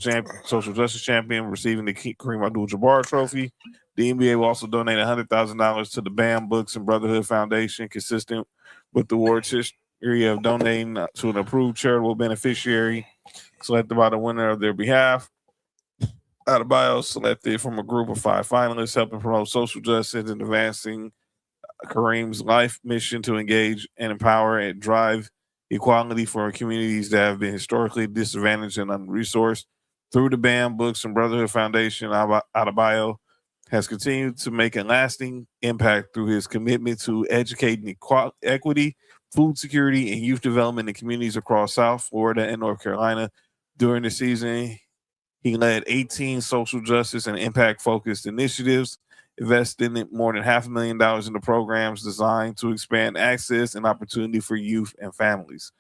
Justice Champion, receiving the Kareem Abdul-Jabbar Trophy. The NBA will also donate $100,000 to the Bam Books and Brotherhood Foundation, consistent with the award's history of donating to an approved charitable beneficiary selected by the winner of their behalf. Adebayo selected from a group of 5 finalists, helping promote social justice and advancing Kareem's life mission to engage and empower and drive equality for communities that have been historically disadvantaged and under-resourced. Through the Bam Books and Brotherhood Foundation, Adebayo has continued to make a lasting impact through his commitment to educating equity, food security, and youth development in communities across South Florida and North Carolina. During the season, he led 18 social justice and impact-focused initiatives, investing more than $500,000 into programs designed to expand access and opportunity for youth and families.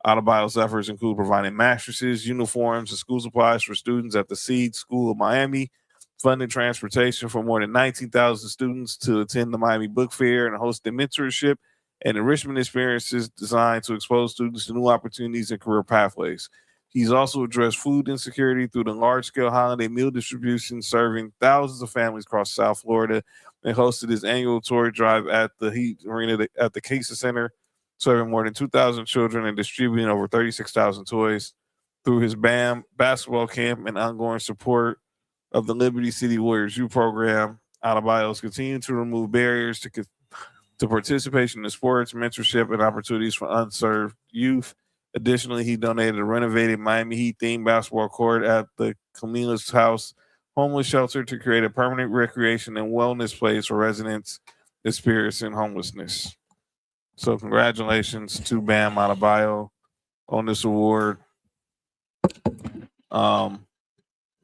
Adebayo's efforts include providing mattresses, uniforms, and school supplies for students at the Seed School of Miami, funding transportation for more than 19,000 students to attend the Miami Book Fair, and hosting mentorship and enrichment experiences designed to expose students to new opportunities and career pathways. He's also addressed food insecurity through the large-scale holiday meal distribution, serving thousands of families across South Florida, and hosted his annual toy drive at the Heat Arena at the Casey Center, serving more than 2,000 children and distributing over 36,000 toys. Through his BAM basketball camp and ongoing support of the Liberty City Warriors youth program, Adebayo's continue to remove barriers to participation in sports, mentorship, and opportunities for unserved youth. Additionally, he donated a renovated Miami Heat-themed basketball court at the Camila's House homeless shelter to create a permanent recreation and wellness place for residents experiencing homelessness. So congratulations to Bam Adebayo on this award.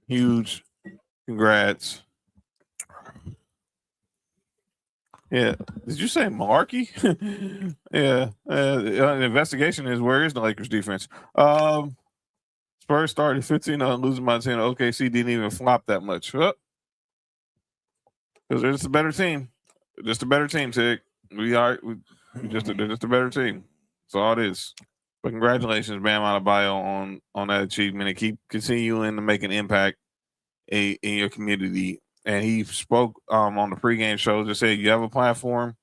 Huge congrats. Yeah. Did you say malarkey? Yeah. The investigation is, where is the Lakers defense? Spurs started 15-0 losing by 10. OKC didn't even flop that much. Because they're just a better team. Just a better team, Tig. They're just a better team. That's all it is. But congratulations, Bam Adebayo, on that achievement, and keep continuing to make an impact in your community. And he spoke on the pregame show, just said, you have a platform,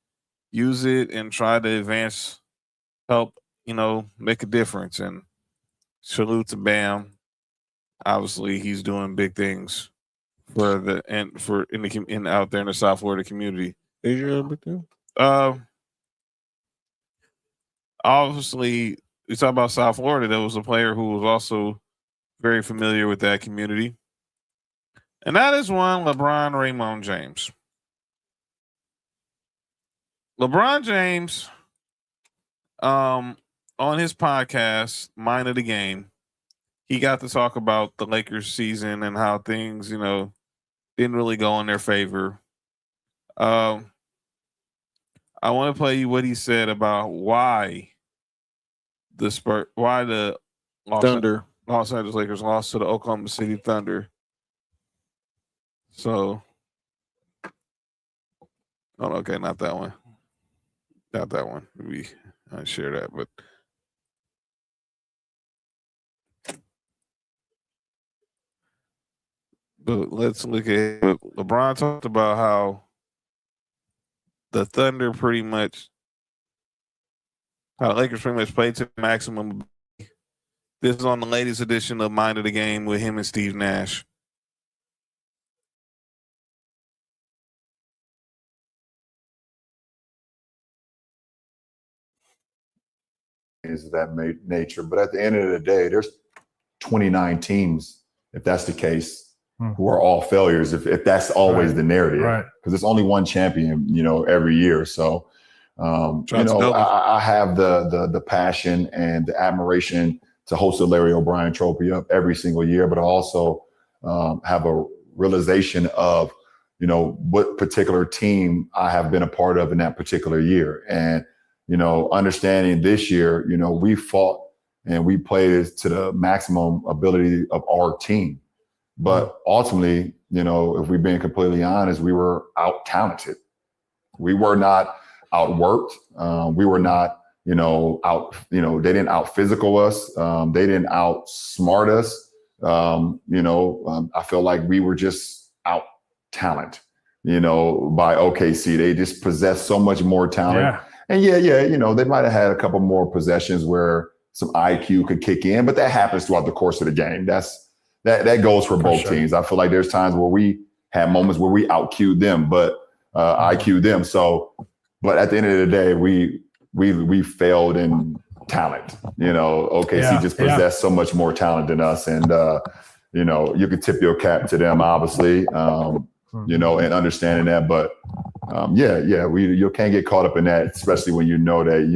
use it and try to advance, help, make a difference. And salute to Bam. Obviously, he's doing big things out there in the South Florida community. Is your big thing? Obviously, we talk about South Florida. There was a player who was also very familiar with that community. And that is one LeBron Raymond James. LeBron James, on his podcast, Mind of the Game, he got to talk about the Lakers season and how things, didn't really go in their favor. I want to play you what he said about why the Los Angeles Lakers lost to the Oklahoma City Thunder. So, okay, not that one. Not that one. Maybe I share that, but But let's look at LeBron talked about how the Thunder pretty much, how the Lakers pretty much played to the maximum. This is on the latest edition of Mind of the Game with him and Steve Nash. Is that nature, but at the end of the day, there's 29 teams, if that's the case, who are all failures. If that's always the narrative, because there's only one champion, every year. So, I have the passion and the admiration to host the Larry O'Brien Trophy up every single year, but I also have a realization of, what particular team I have been a part of in that particular year. And understanding this year, we fought and we played to the maximum ability of our team. But ultimately, if we're being completely honest, we were out-talented. We were not outworked. We were not, they didn't out-physical us. They didn't outsmart us. I feel like we were just out-talent, by OKC. They just possessed so much more talent. Yeah. And they might have had a couple more possessions where some IQ could kick in, but that happens throughout the course of the game. That goes for both teams. I feel like there's times where we had moments where we out-Q'd them, but IQ'd them. So, but at the end of the day, we failed in talent. OKC just possessed so much more talent than us, and you could tip your cap to them, obviously. And understanding that, but you can't get caught up in that, especially when you know that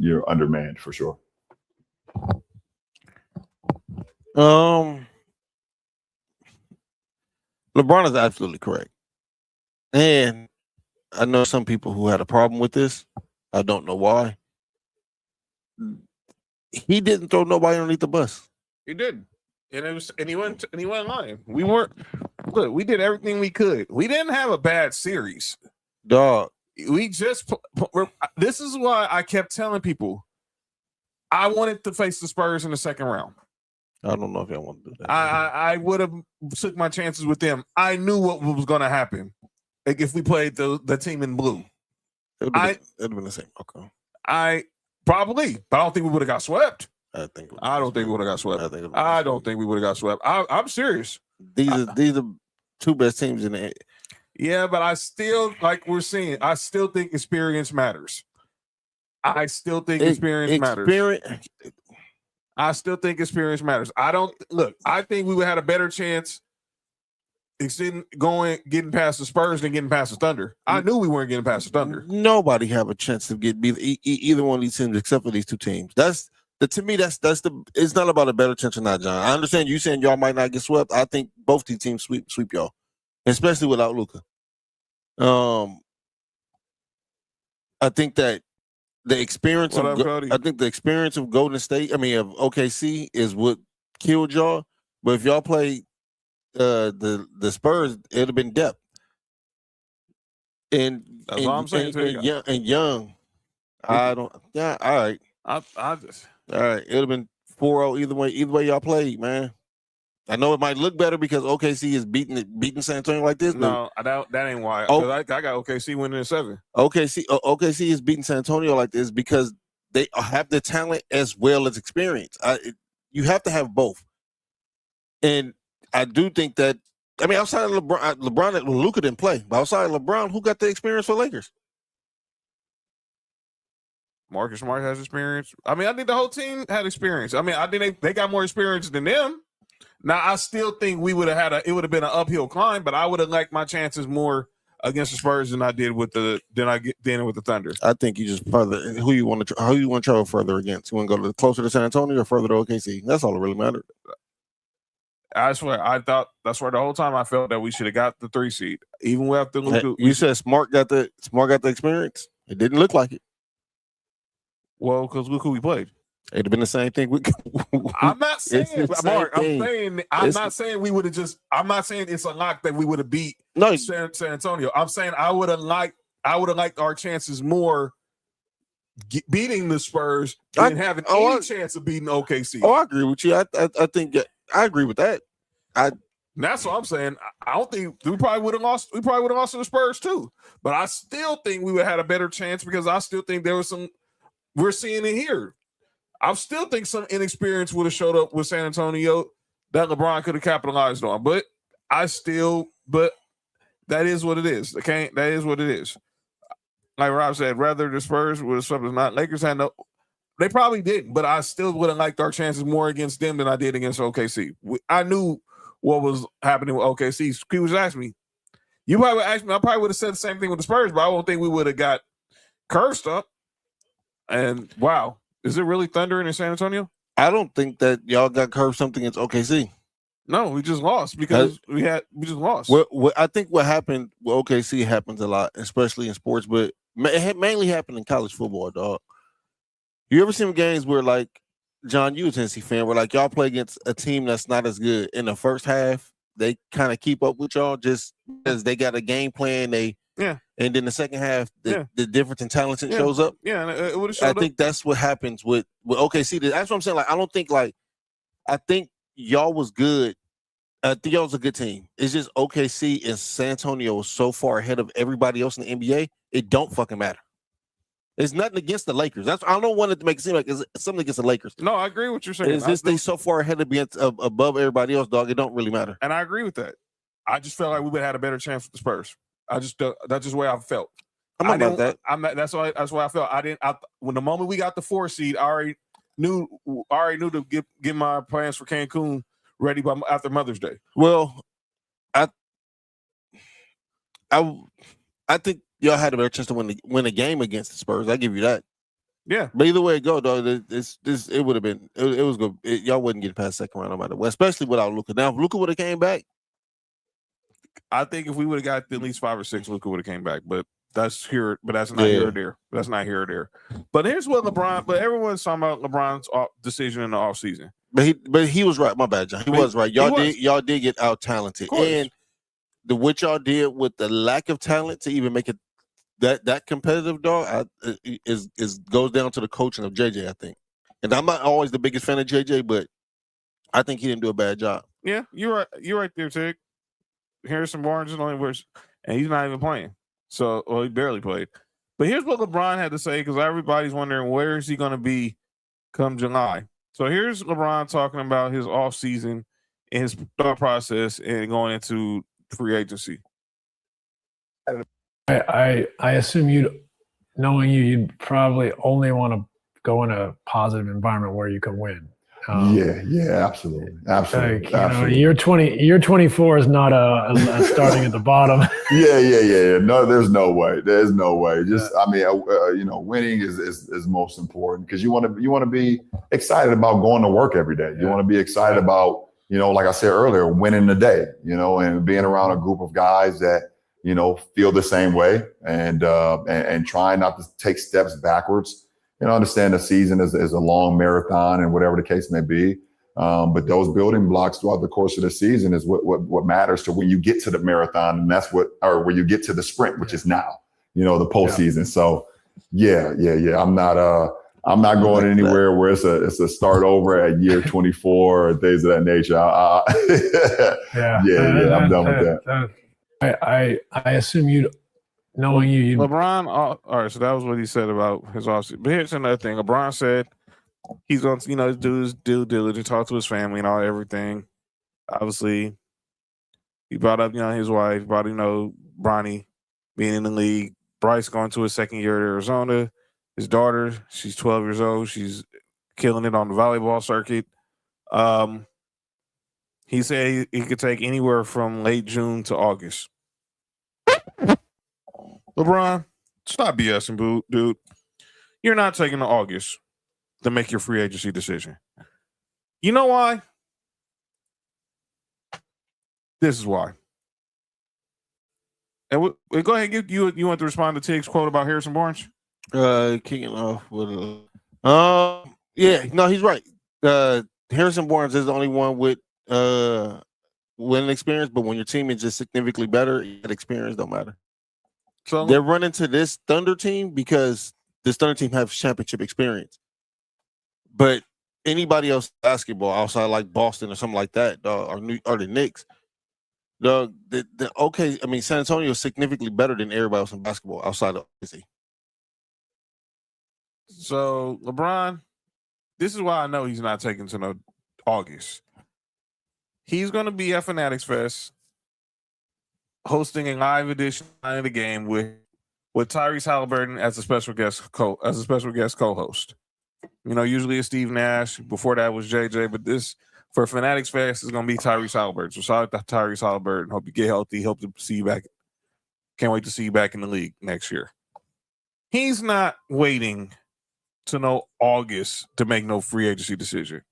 you're undermanned for sure. LeBron is absolutely correct, and I know some people who had a problem with this. I don't know why. He didn't throw nobody underneath the bus. He did. And he went lying. We did everything we could. We didn't have a bad series. Dog. We just, this is why I kept telling people I wanted to face the Spurs in the second round. I don't know if I want to do that. I would have took my chances with them. I knew what was going to happen. Like if we played the team in blue. It would have been the same. Okay. Probably, but I don't think we would have got swept. I don't think we would have got swept. I don't think we would have got swept. I'm serious. These are two best teams in the. Yeah, but I still, like we're seeing, I still think experience matters. I still think experience matters. I still think experience matters. I think we would have had a better chance getting past the Spurs than getting past the Thunder. I knew we weren't getting past the Thunder. Nobody have a chance to get either one of these teams except for these two teams. To me, it's not about a better chance or not, John. I understand you saying y'all might not get swept. I think both these teams sweep y'all, especially without Luka. I think that the experience of Golden State, of OKC, is what killed y'all. But if y'all played the Spurs, it'd have been depth. And that's all I'm saying. And young, I don't. Yeah, all right. I just. All right, it would have been 4-0 either way y'all played, man. I know it might look better because OKC is beating San Antonio like this. No, that ain't why. I got OKC winning in 7. OKC is beating San Antonio like this because they have the talent as well as experience. You have to have both. And I do think that, outside of LeBron, Luka didn't play, but outside of LeBron, who got the experience for Lakers? Marcus Smart has experience. I think the whole team had experience. I think they got more experience than them. Now, I still think we would have it would have been an uphill climb, but I would have liked my chances more against the Spurs than I did with the Thunder. I think you just who you want to travel further against. You want to go closer to San Antonio or further to OKC? That's all that really mattered. I swear, that's where the whole time I felt that we should have got the 3 seed, even after Luka. You said Smart got the experience. It didn't look like it. Well, because look who we played. It'd have been the same thing. I'm not saying, Mark. I'm not saying we would have just. I'm not saying it's a lock that we would have beat San Antonio. I'm saying I would have liked our chances more beating the Spurs than having any chance of beating OKC. Oh, I agree with you. I think I agree with that. And that's what I'm saying. I don't think we probably would have lost. We probably would have lost to the Spurs too. But I still think we would have had a better chance because I still think there was some. We're seeing it here. I still think some inexperience would have showed up with San Antonio that LeBron could have capitalized on. But that is what it is. Okay, that is what it is. Like Rob said, rather the Spurs would have swept us not. Lakers had no. They probably didn't, but I still would have liked our chances more against them than I did against OKC. I knew what was happening with OKC. People was asking me. You probably would ask me. I probably would have said the same thing with the Spurs, but I don't think we would have got cursed up. And wow. Is it really thundering in San Antonio? I don't think that y'all got curved something against OKC. No, we just lost because we just lost. I think what happened with OKC happens a lot, especially in sports, but it mainly happened in college football, dog. You ever seen games where, like, John, you a Tennessee fan, where like y'all play against a team that's not as good in the first half, they kind of keep up with y'all just because they got a game plan. And then the second half, the difference in talent shows up. Yeah, it would have showed up. I think that's what happens with OKC. That's what I'm saying. Like, I don't think I think y'all was good. I think y'all was a good team. It's just OKC and San Antonio was so far ahead of everybody else in the NBA. It don't fucking matter. It's nothing against the Lakers. I don't want it to make it seem like it's something against the Lakers. No, I agree with what you're saying. It's just they so far ahead above everybody else, dog. It don't really matter. And I agree with that. I just felt like we would have had a better chance with the Spurs. That's just the way I felt. I'm not about that. That's why I felt. When the moment we got the 4 seed, I already knew to get my plans for Cancun ready after Mother's Day. Well, I think y'all had a better chance to win a game against the Spurs. I give you that. Yeah. But either way it go, dog, it would have been it was good. Y'all wouldn't get past second round no matter what, especially without Luka. Now, if Luka would have came back, I think if we would have got at least 5 or 6, Luka would have came back. But that's here. But that's not here or there. That's not here or there. But here's what LeBron. But everyone's talking about LeBron's decision in the offseason. But he was right. My bad, John. He was right. Y'all did get out talented, and what y'all did with the lack of talent to even make it that competitive, dog, is goes down to the coaching of JJ. I think, and I'm not always the biggest fan of JJ, but I think he didn't do a bad job. Yeah, you're right. You're right there, Tig. Harrison Barnes is the only worse, and he's not even playing. So, he barely played. But here's what LeBron had to say, because everybody's wondering where is he going to be come July. So here's LeBron talking about his offseason and his thought process and going into free agency. I assume you'd probably only want to go in a positive environment where you can win. Yeah, absolutely. Year 24 is not a starting at the bottom. Yeah. No, there's no way. There's no way. Just, winning is most important because you want to be excited about going to work every day. You want to be excited about, like I said earlier, winning the day, and being around a group of guys that, feel the same way and trying not to take steps backwards. Understand the season is a long marathon and whatever the case may be. But those building blocks throughout the course of the season is what matters to when you get to the marathon. And that's when you get to the sprint, which is now, the postseason. Yeah. So yeah. I'm not going anywhere where it's a start over at year 24 or things of that nature. I'm done with that. I assume knowing you, LeBron. All right, so that was what he said about his offseason. But here's another thing: LeBron said he's going to, do his due diligence, talk to his family, and everything. Obviously, he brought up, his wife, brought Bronny being in the league, Bryce going to his second year at Arizona, his daughter, she's 12 years old, she's killing it on the volleyball circuit. He said he could take anywhere from late June to August. LeBron, stop BSing, dude. You're not taking to August to make your free agency decision. You know why? This is why. And we'll go ahead and you want to respond to Tig's quote about Harrison Barnes? Kicking off with he's right. Harrison Barnes is the only one with winning experience, but when your team is just significantly better, that experience don't matter. So they're running to this Thunder team because this Thunder team has championship experience. But anybody else basketball outside like Boston or something like that, or the Knicks, Okay, I mean, San Antonio is significantly better than everybody else in basketball outside of OKC. So LeBron, this is why I know he's not taking to no August. He's going to be at Fanatics Fest, hosting a live edition of the game with Tyrese Halliburton as a special guest co-host. You know, usually it's Steve Nash. Before that was JJ, but this for Fanatics Fest is going to be Tyrese Halliburton. So shout out to Tyrese Halliburton. Hope you get healthy. Hope to see you back. Can't wait to see you back in the league next year. He's not waiting to know August to make no free agency decision.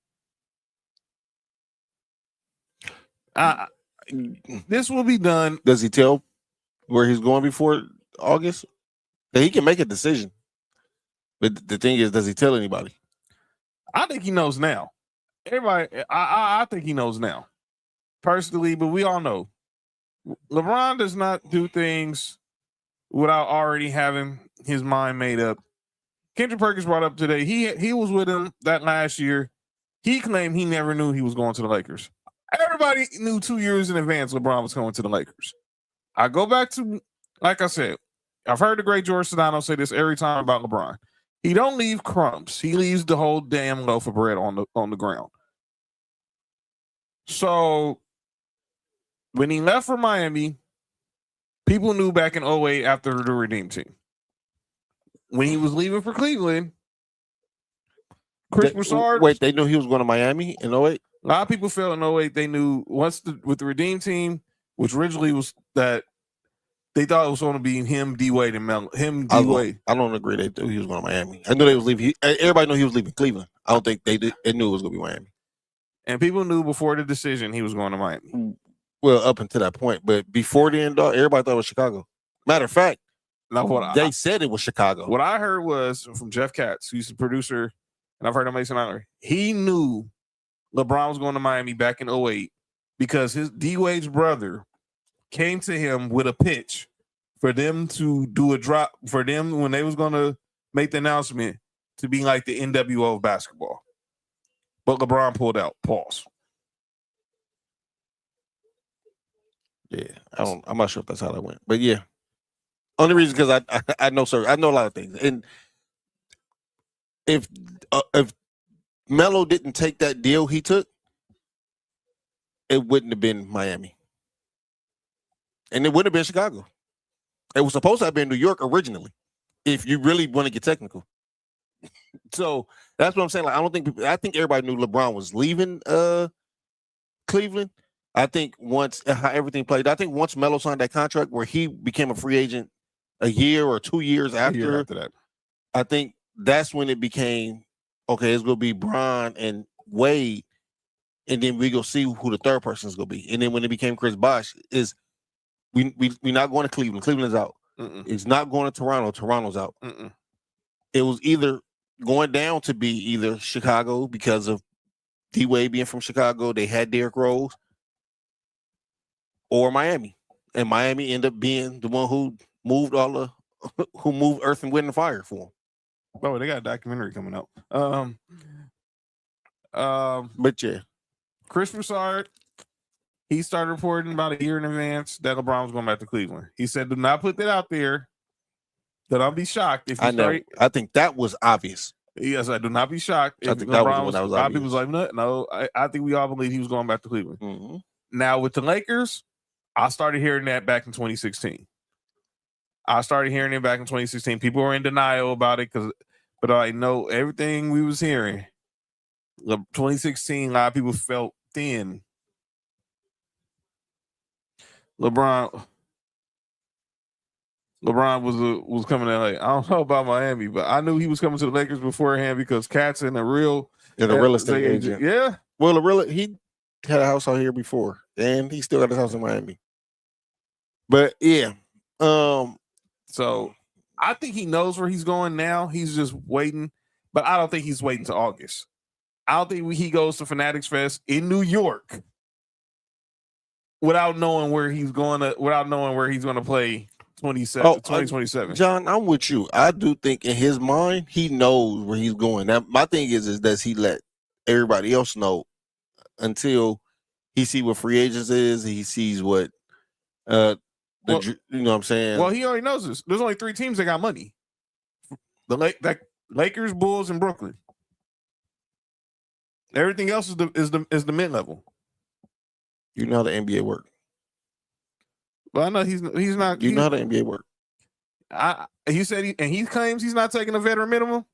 This will be done. Does he tell where he's going before August? He can make a decision. But the thing is, does he tell anybody? I think he knows now. Everybody, I think he knows now. Personally, but we all know LeBron does not do things without already having his mind made up. Kendrick Perkins brought up today, he was with him that last year. He claimed he never knew he was going to the Lakers. Everybody knew 2 years in advance LeBron was going to the Lakers. I go back to, like I said, I've heard the great George Sedano say this every time about LeBron. He don't leave crumbs. He leaves the whole damn loaf of bread on the ground. So when he left for Miami, people knew back in 2008 after the Redeem Team. When he was leaving for Cleveland, Chris Broussard. Wait, they knew he was going to Miami in 2008? A lot of people felt in 2008 they knew with the Redeem Team, which originally was that they thought it was going to be him, D-Wade, and Melo. D-Wade. I don't agree they knew he was going to Miami. I knew they was leaving. Everybody knew he was leaving Cleveland. I don't think they knew it was going to be Miami. And people knew before the decision he was going to Miami. Well, up until that point. But before the end, everybody thought it was Chicago. Matter of fact, they said it was Chicago. What I heard was from Jeff Katz, who's the producer, and I've heard him Mason Aller. He knew LeBron was going to Miami back in 2008 because his D-Wade's brother came to him with a pitch for them to do a drop for them when they was going to make the announcement to be like the NWO of basketball. But LeBron pulled out. Pause. Yeah, I'm not sure if that's how that went. But yeah. Only reason because I know, sir, I know a lot of things. And if Melo didn't take that deal he took, it wouldn't have been Miami. And it wouldn't have been Chicago. It was supposed to have been New York originally, if you really want to get technical. So that's what I'm saying. Like, I think everybody knew LeBron was leaving Cleveland. I think once how everything played, I think once Melo signed that contract where he became a free agent a year or 2 years after that, I think that's when it became, okay, it's going to be Bron and Wade, and then we go see who the third person is going to be. And then when it became Chris Bosh, is we're not going to Cleveland. Cleveland's out. It's not going to Toronto. Toronto's out. It was either going down to be either Chicago because of D-Wade being from Chicago. They had Derrick Rose. Or Miami. And Miami ended up being the one who moved who moved Earth and Wind and Fire for them. Oh, they got a documentary coming out. But yeah. Chris Broussard, he started reporting about a year in advance that LeBron was going back to Cleveland. He said, do not put that out there. That I'll be shocked if you start. I think that was obvious. Yes, I do not be shocked. I think that was a lot of people was like, no, I think we all believe he was going back to Cleveland. Mm-hmm. Now with the Lakers, I started hearing that back in 2016. People were in denial about it but I know everything we was hearing. 2016, a lot of people felt thin. LeBron was coming to LA. I don't know about Miami, but I knew he was coming to the Lakers beforehand because Katz and a real estate agent. Yeah. Well, he had a house out here before, and he still got his house in Miami. But yeah, so I think he knows where he's going now. He's just waiting, but I don't think he's waiting to August. I don't think he goes to Fanatics Fest in New York without knowing where he's going to play 2027. John, I'm with you. I do think in his mind he knows where he's going. Now, my thing is does he let everybody else know until he see what free agents is? He sees what You know what I'm saying? Well, he already knows this. There's only 3 teams that got money: the Lakers, Bulls, and Brooklyn. Everything else is the mid level. You know how the NBA work. Well, I know he's not. You know how the NBA work. He said he claims he's not taking a veteran minimum.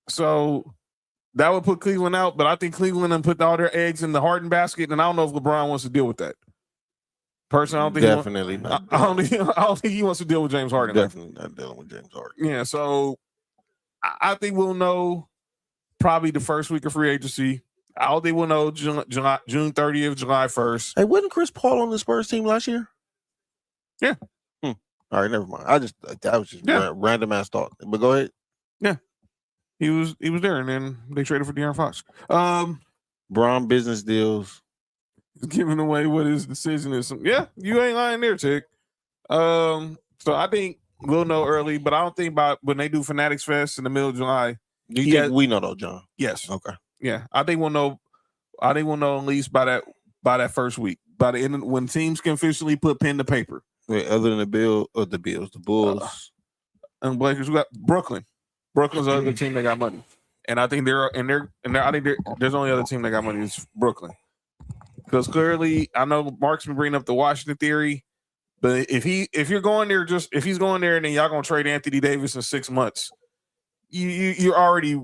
So that would put Cleveland out, but I think Cleveland and put all their eggs in the Harden basket, and I don't know if LeBron wants to deal with that. Personally, I don't think Definitely not. I don't think he wants to deal with James Harden. Definitely not dealing with James Harden. Yeah, so I think we'll know probably the first week of free agency. I don't think we'll know June 30th, July 1st. Hey, wasn't Chris Paul on the Spurs team last year? Yeah. All right, never mind. That was just random ass thought. But go ahead. Yeah. He was there, and then they traded for De'Aaron Fox. Braun business deals. Giving away what his decision is. Yeah, you ain't lying there, Chick. So I think we'll know early, but I don't think about when they do Fanatics Fest in the middle of July. Do you think we know though, John? Yes. Okay. Yeah, I think we'll know. I think we'll know at least by that first week, by the end when teams can officially put pen to paper. Wait, other than the Bills, the Bulls, and Blakers, we got Brooklyn. Brooklyn's the other team that got money, and I think I think there's only other team that got money is Brooklyn, because clearly I know Mark's been bringing up the Washington theory, but if he's going there and then y'all gonna trade Anthony Davis in 6 months, you're already.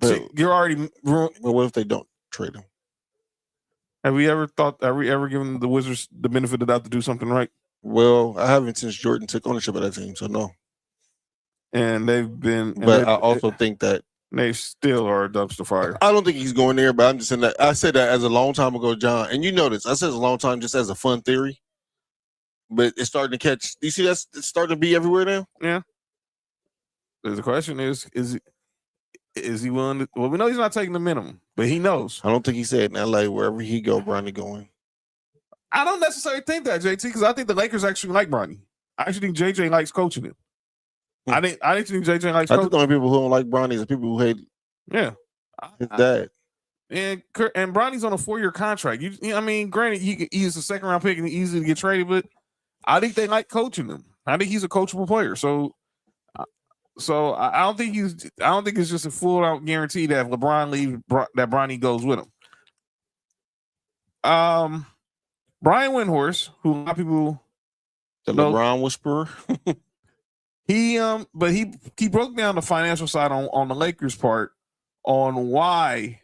Well, what if they don't trade him? Have we ever given the Wizards the benefit of the doubt to do something right? Well, I haven't since Jordan took ownership of that team, so no. And they've been, but I also think that they still are a dumpster fire. I don't think he's going there, but I'm just saying that I said that as a long time ago, John, and you know this. I said it's a long time just as a fun theory, but it's starting to catch. Do you see it's starting to be everywhere now? Yeah. The question is he willing to? Well, we know he's not taking the minimum, but he knows. I don't think he said in LA wherever he go, Bronny going. I don't necessarily think that, JT, because I think the Lakers actually like Bronny. I actually think JJ likes coaching him. I think JJ likes. I think the only people who don't like Bronny is the people who hate. Yeah, his dad. And Bronny's on a 4-year contract. I mean, granted, he's a 2nd-round pick and he's easy to get traded, but I think they like coaching him. I think he's a coachable player. So I don't think it's just a full out guarantee that if LeBron leaves, that Bronny goes with him. Brian Windhorst, who a lot of people know, LeBron whisperer. But he broke down the financial side on the Lakers part on why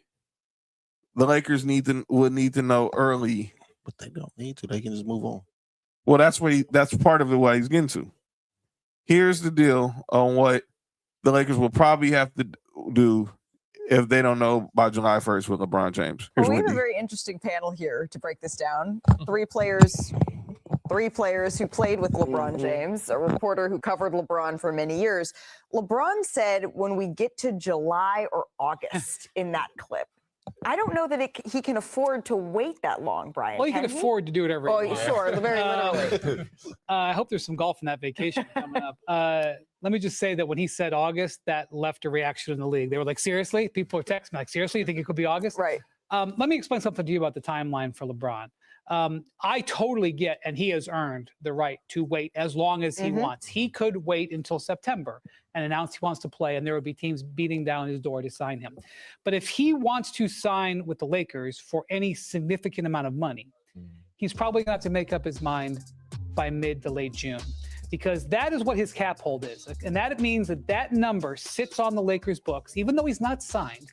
the Lakers would need to know early. But they don't need to. They can just move on. Well, that's part of it. What he's getting to. Here's the deal on what the Lakers will probably have to do if they don't know by July 1st with LeBron James. Well, we have a very interesting panel here to break this down. 3 players who played with LeBron James, a reporter who covered LeBron for many years. LeBron said when we get to July or August in that clip, I don't know that he can afford to wait that long, Brian. Well, you can afford to do whatever you want. Oh, sure, very literally. I hope there's some golf in that vacation coming up. Let me just say that when he said August, that left a reaction in the league. They were like, seriously? People were texting me like, seriously? You think it could be August? Right. Let me explain something to you about the timeline for LeBron. I totally get, and he has earned the right to wait as long as he wants. He could wait until September and announce he wants to play, and there would be teams beating down his door to sign him. But if he wants to sign with the Lakers for any significant amount of money, he's probably going to have to make up his mind by mid to late June, because that is what his cap hold is. And that means that number sits on the Lakers' books, even though he's not signed.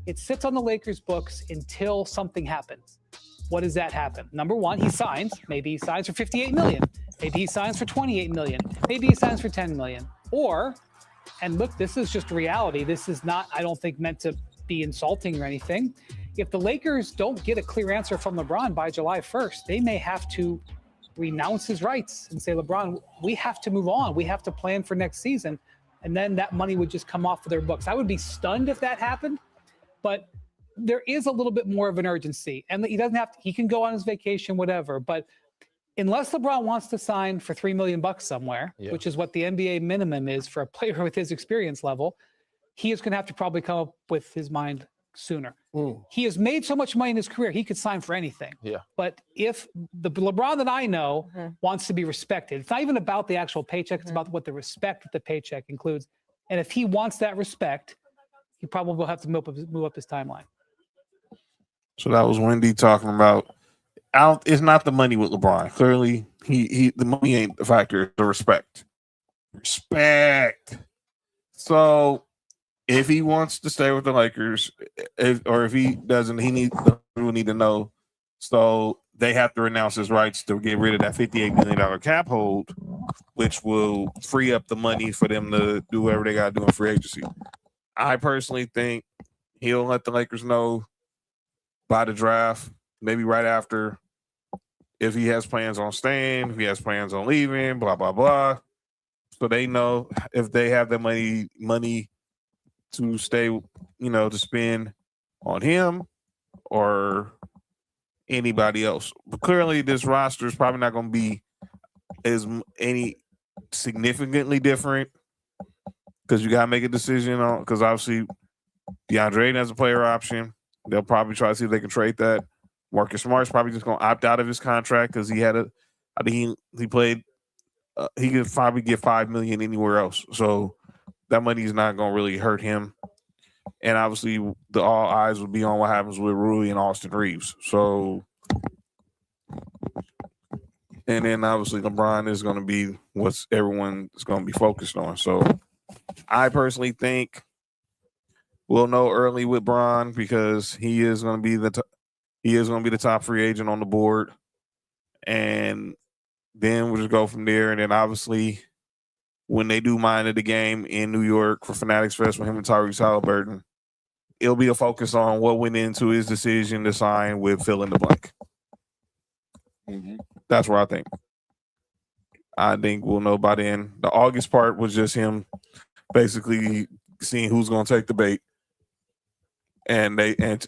It sits on the Lakers' books until something happens. What does that happen? Number one, he signs. Maybe he signs for $58 million. Maybe he signs for $28 million. Maybe he signs for $10 million. Or, and look, this is just reality. This is not, I don't think, meant to be insulting or anything. If the Lakers don't get a clear answer from LeBron by July 1st, they may have to renounce his rights and say, LeBron, we have to move on. We have to plan for next season. And then that money would just come off of their books. I would be stunned if that happened, but there is a little bit more of an urgency, and he doesn't have to, he can go on his vacation, whatever. But unless LeBron wants to sign for $3 million somewhere, which is what the NBA minimum is for a player with his experience level, he is going to have to probably come up with his mind sooner. He has made so much money in his career, he could sign for anything. Yeah. But if the LeBron that I know wants to be respected, it's not even about the actual paycheck, it's about what the respect that the paycheck includes. And if he wants that respect, he probably will have to move up his timeline. So that was Wendy talking about. It's not the money with LeBron. Clearly, the money ain't the factor. It's the respect. Respect. So if he wants to stay with the Lakers, or if he doesn't, we need to know. So they have to renounce his rights to get rid of that $58 million cap hold, which will free up the money for them to do whatever they got to do in free agency. I personally think he'll let the Lakers know by the draft, maybe right after, if he has plans on staying, if he has plans on leaving, blah, blah, blah. So they know if they have the money to stay, to spend on him or anybody else. But clearly this roster is probably not going to be any significantly different, because you got to make a decision on, because obviously DeAndre Ayton has a player option. They'll probably try to see if they can trade that. Marcus Smart's probably just going to opt out of his contract because he played. He could probably get $5 million anywhere else, so that money is not going to really hurt him. And obviously, all eyes will be on what happens with Rui and Austin Reeves. So, and then obviously LeBron is going to be what everyone is going to be focused on. So, I personally think we'll know early with Bron, because he is going to be the top free agent on the board, and then we'll just go from there. And then obviously, when they do Mind of the Game in New York for Fanatics Fest with him and Tyrese Halliburton, it'll be a focus on what went into his decision to sign with fill in the blank. That's what I think. I think we'll know by then. The August part was just him basically seeing who's going to take the bait. And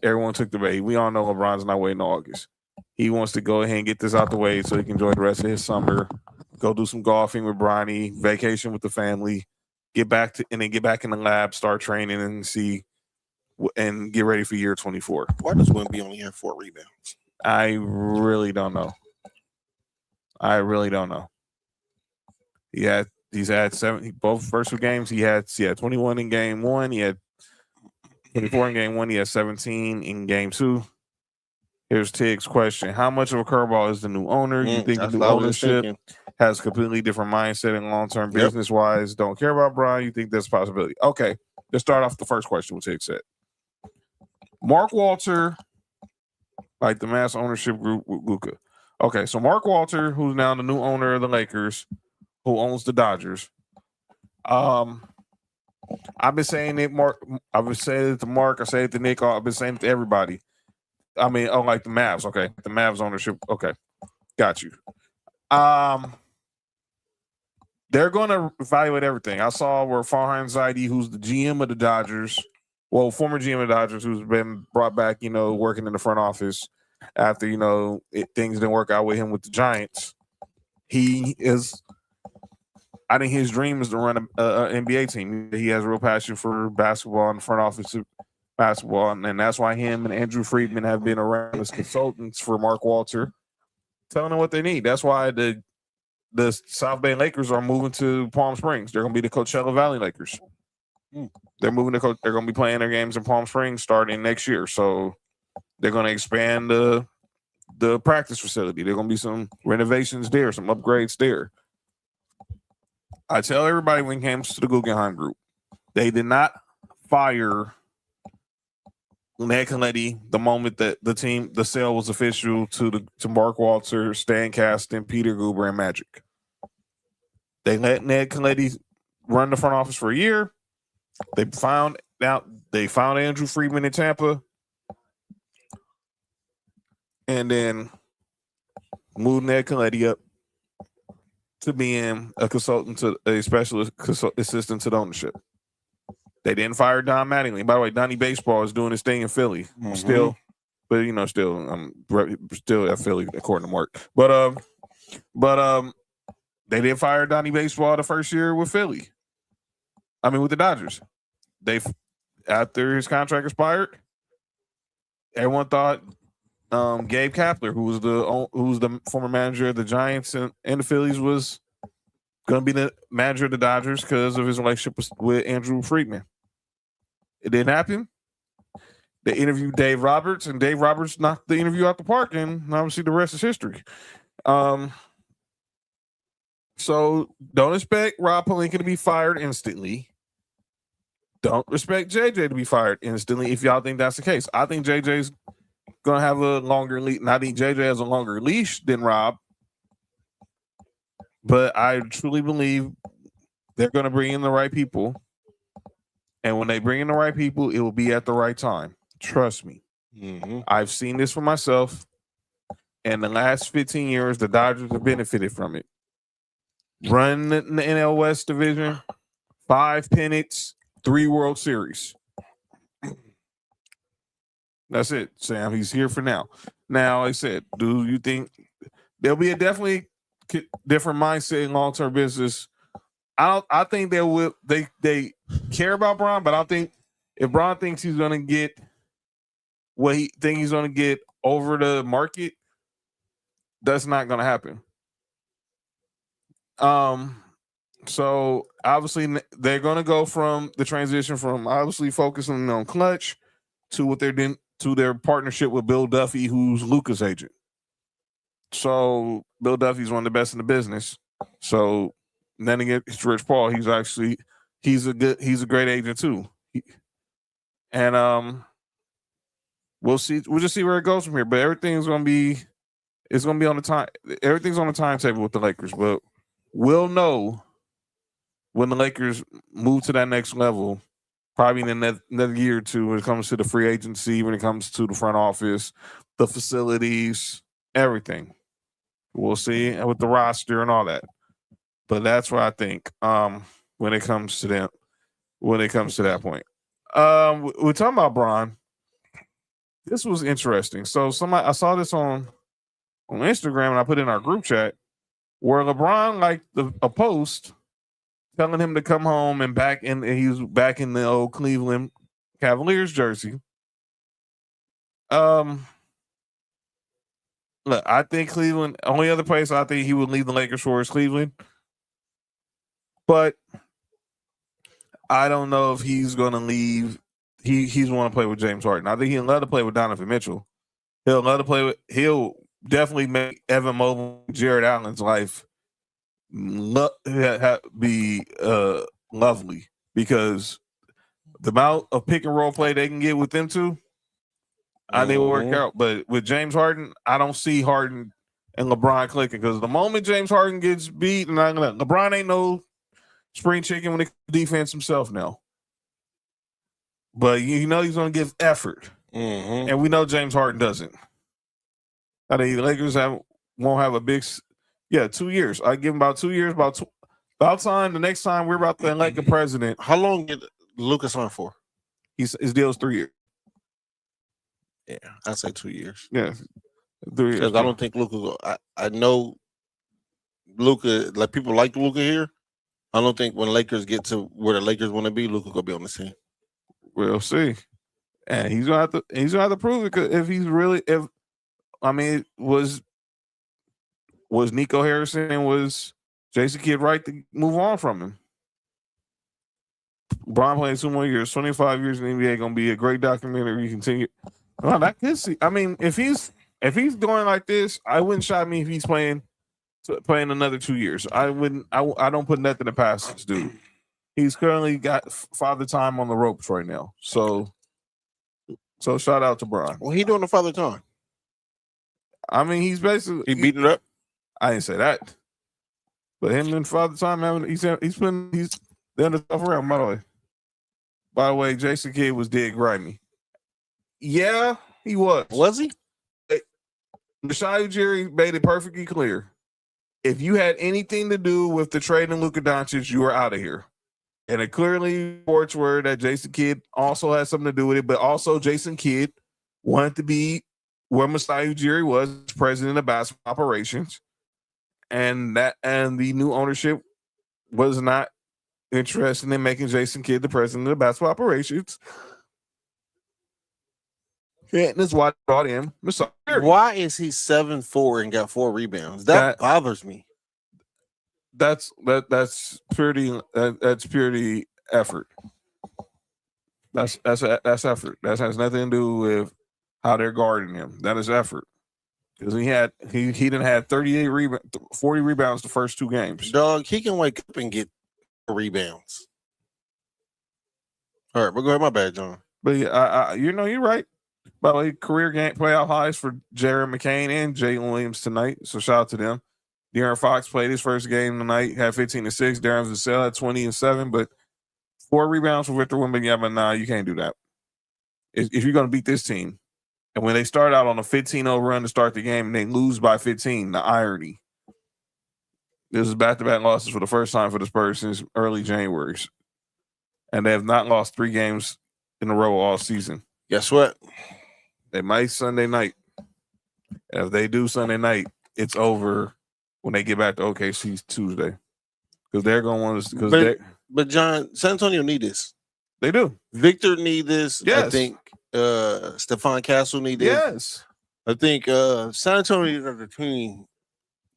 everyone took the bait. We all know LeBron's not waiting till August. He wants to go ahead and get this out the way so he can enjoy the rest of his summer, go do some golfing with Bronny, vacation with the family, get back in the lab, start training, and get ready for year 24. Why does Wemby only have 4 rebounds? I really don't know. He's had 7 both first 2 games. He had 21 in game 1. He had 24 in game 1. He had 17 in game 2. Here's Tig's question: how much of a curveball is the new owner? You think the new ownership has a completely different mindset and long-term business-wise? Don't care about Brian? You think that's a possibility? Okay, let's start off the first question. What Tig said. Mark Walter, like the mass ownership group with Luka. Okay, so Mark Walter, who's now the new owner of the Lakers, who owns the Dodgers. I've been saying it, Mark. I've been saying it to Mark. I say it to Nick. I've been saying it to everybody. I mean, like the Mavs. Okay, the Mavs ownership. Okay, got you. They're going to evaluate everything. I saw where Farhan Zaidi, who's the GM of the Dodgers, former GM of the Dodgers, who's been brought back, working in the front office after, things didn't work out with him with the Giants. I think his dream is to run an NBA team. He has a real passion for basketball and front office basketball, and that's why him and Andrew Friedman have been around as consultants for Mark Walter, telling them what they need. That's why the South Bay Lakers are moving to Palm Springs. They're going to be the Coachella Valley Lakers. They're moving to. They're going to be playing their games in Palm Springs starting next year. So they're going to expand the practice facility. There are going to be some renovations there, some upgrades there. I tell everybody when it comes to the Guggenheim Group, they did not fire Ned Colletti the moment that the sale was official to Mark Walter, Stan Kasten, Peter Guber, and Magic. They let Ned Colletti run the front office for a year. They found Andrew Friedman in Tampa, and then moved Ned Colletti up to being a consultant to a special assistant to the ownership. They didn't fire Don Mattingly. By the way, Donnie Baseball is doing his thing in Philly still, but still at Philly according to Mark. But they didn't fire Donnie Baseball the first year with Philly. I mean, with the Dodgers. After his contract expired, everyone thought Gabe Kapler, who was the former manager of the Giants and the Phillies, was going to be the manager of the Dodgers because of his relationship with Andrew Friedman. It didn't happen. They interviewed Dave Roberts, and Dave Roberts knocked the interview out the park, and obviously the rest is history. So don't expect Rob Pelinka to be fired instantly. Don't expect JJ to be fired instantly if y'all think that's the case. I think JJ's gonna have a longer leash. I think JJ has a longer leash than Rob, but I truly believe they're gonna bring in the right people. And when they bring in the right people, it will be at the right time. Trust me. Mm-hmm. I've seen this for myself. And the last 15 years, the Dodgers have benefited from it. Run the NL West division, 5 pennants, 3 World Series. That's it, Sam. He's here for now. Now, like I said, do you think there'll be a definitely different mindset in long-term business? I think they will. They care about Bron, but I think if Bron thinks he's going to get what he thinks he's going to get over the market, that's not going to happen. So obviously they're going to go from the transition from obviously focusing on clutch to what they're doing to their partnership with Bill Duffy, who's Luka's agent. So Bill Duffy's one of the best in the business. So then again, it's Rich Paul. He's a great agent too. And we'll see. We'll just see where it goes from here. But everything's going to be on the time. Everything's on the timetable with the Lakers. But we'll know when the Lakers move to that next level, probably in another year or two, when it comes to the free agency, when it comes to the front office, the facilities, everything. We'll see with the roster and all that. But that's what I think when it comes to that point. We're talking about Bron. This was interesting. So I saw this on Instagram, and I put it in our group chat where LeBron liked a post telling him to come home and he was back in the old Cleveland Cavaliers jersey. Look, I think Cleveland, only other place I think he would leave the Lakers for is Cleveland. But I don't know if he's going to leave. He's want to play with James Harden. I think he'll love to play with Donovan Mitchell. He'll definitely make Evan Mobley, Jared Allen's life be lovely, because the amount of pick and roll play they can get with them two, I think will work out. But with James Harden, I don't see Harden and LeBron clicking, because the moment James Harden gets beat, and LeBron ain't no spring chicken when it comes to defense himself now. But he's going to give effort. Mm-hmm. And we know James Harden doesn't. I think the Lakers won't have a big 2 years. I give him about 2 years, about time. The next time we're about to elect a president. How long did Luka sign for? His deal is 3 years. Yeah, I'd say 2 years. Yeah, 3 years. Because I don't think Luka. I know Luka. Like, people like Luka here. I don't think when Lakers get to where the Lakers want to be, Luka gonna be on the scene. We'll see. And he's gonna have to prove it, because was Nico Harrison and was Jason Kidd right to move on from him? Bron playing 2 more years, 25 years in the NBA, gonna be a great documentary. Continue. Well, I could see. I mean, if he's doing like this, I wouldn't shock me if he's playing another 2 years. I don't put nothing past this dude. He's currently got father time on the ropes right now. So shout out to Bron. Well, he doing the father time. I mean, he's basically beating it up. I didn't say that, but him and father time he's done the stuff around. By the way, Jason Kidd was dead grimy. Yeah, he was. Was he? Masai Ujiri made it perfectly clear. If you had anything to do with the trade in Luka Doncic, you were out of here. And it clearly reports were that Jason Kidd also had something to do with it, but also Jason Kidd wanted to be where Masai Ujiri was, president of basketball operations, and the new ownership was not interested in making Jason Kidd the president of basketball operations. Yeah, and that's why I brought him. Why is he 7'4" and got 4 rebounds? That bothers me. That's purely effort. That's effort. That has nothing to do with how they're guarding him. That is effort. Because he didn't have 40 rebounds the first 2 games. Dog, he can wake up and get rebounds. All right, but go ahead. My bad, John. But yeah, you're right. By the way, career game playoff highs for Jared McCain and Jalen Williams tonight. So shout out to them. De'Aaron Fox played his first game tonight, had 15-6. Darren Vassell had 20-7, but 4 rebounds for Victor Wembanyama. Nah, you can't do that. If you're going to beat this team, and when they start out on a 15-0 run to start the game and they lose by 15, the irony. This is back-to-back losses for the first time for the Spurs since early January. And they have not lost 3 games in a row all season. Guess what? They might Sunday night. If they do Sunday night, it's over when they get back to OKC Tuesday. Because they're going to want to – But John, San Antonio need this. They do. Victor need this. Yes. I think Stephon Castle need this. Yes. I think San Antonio is the team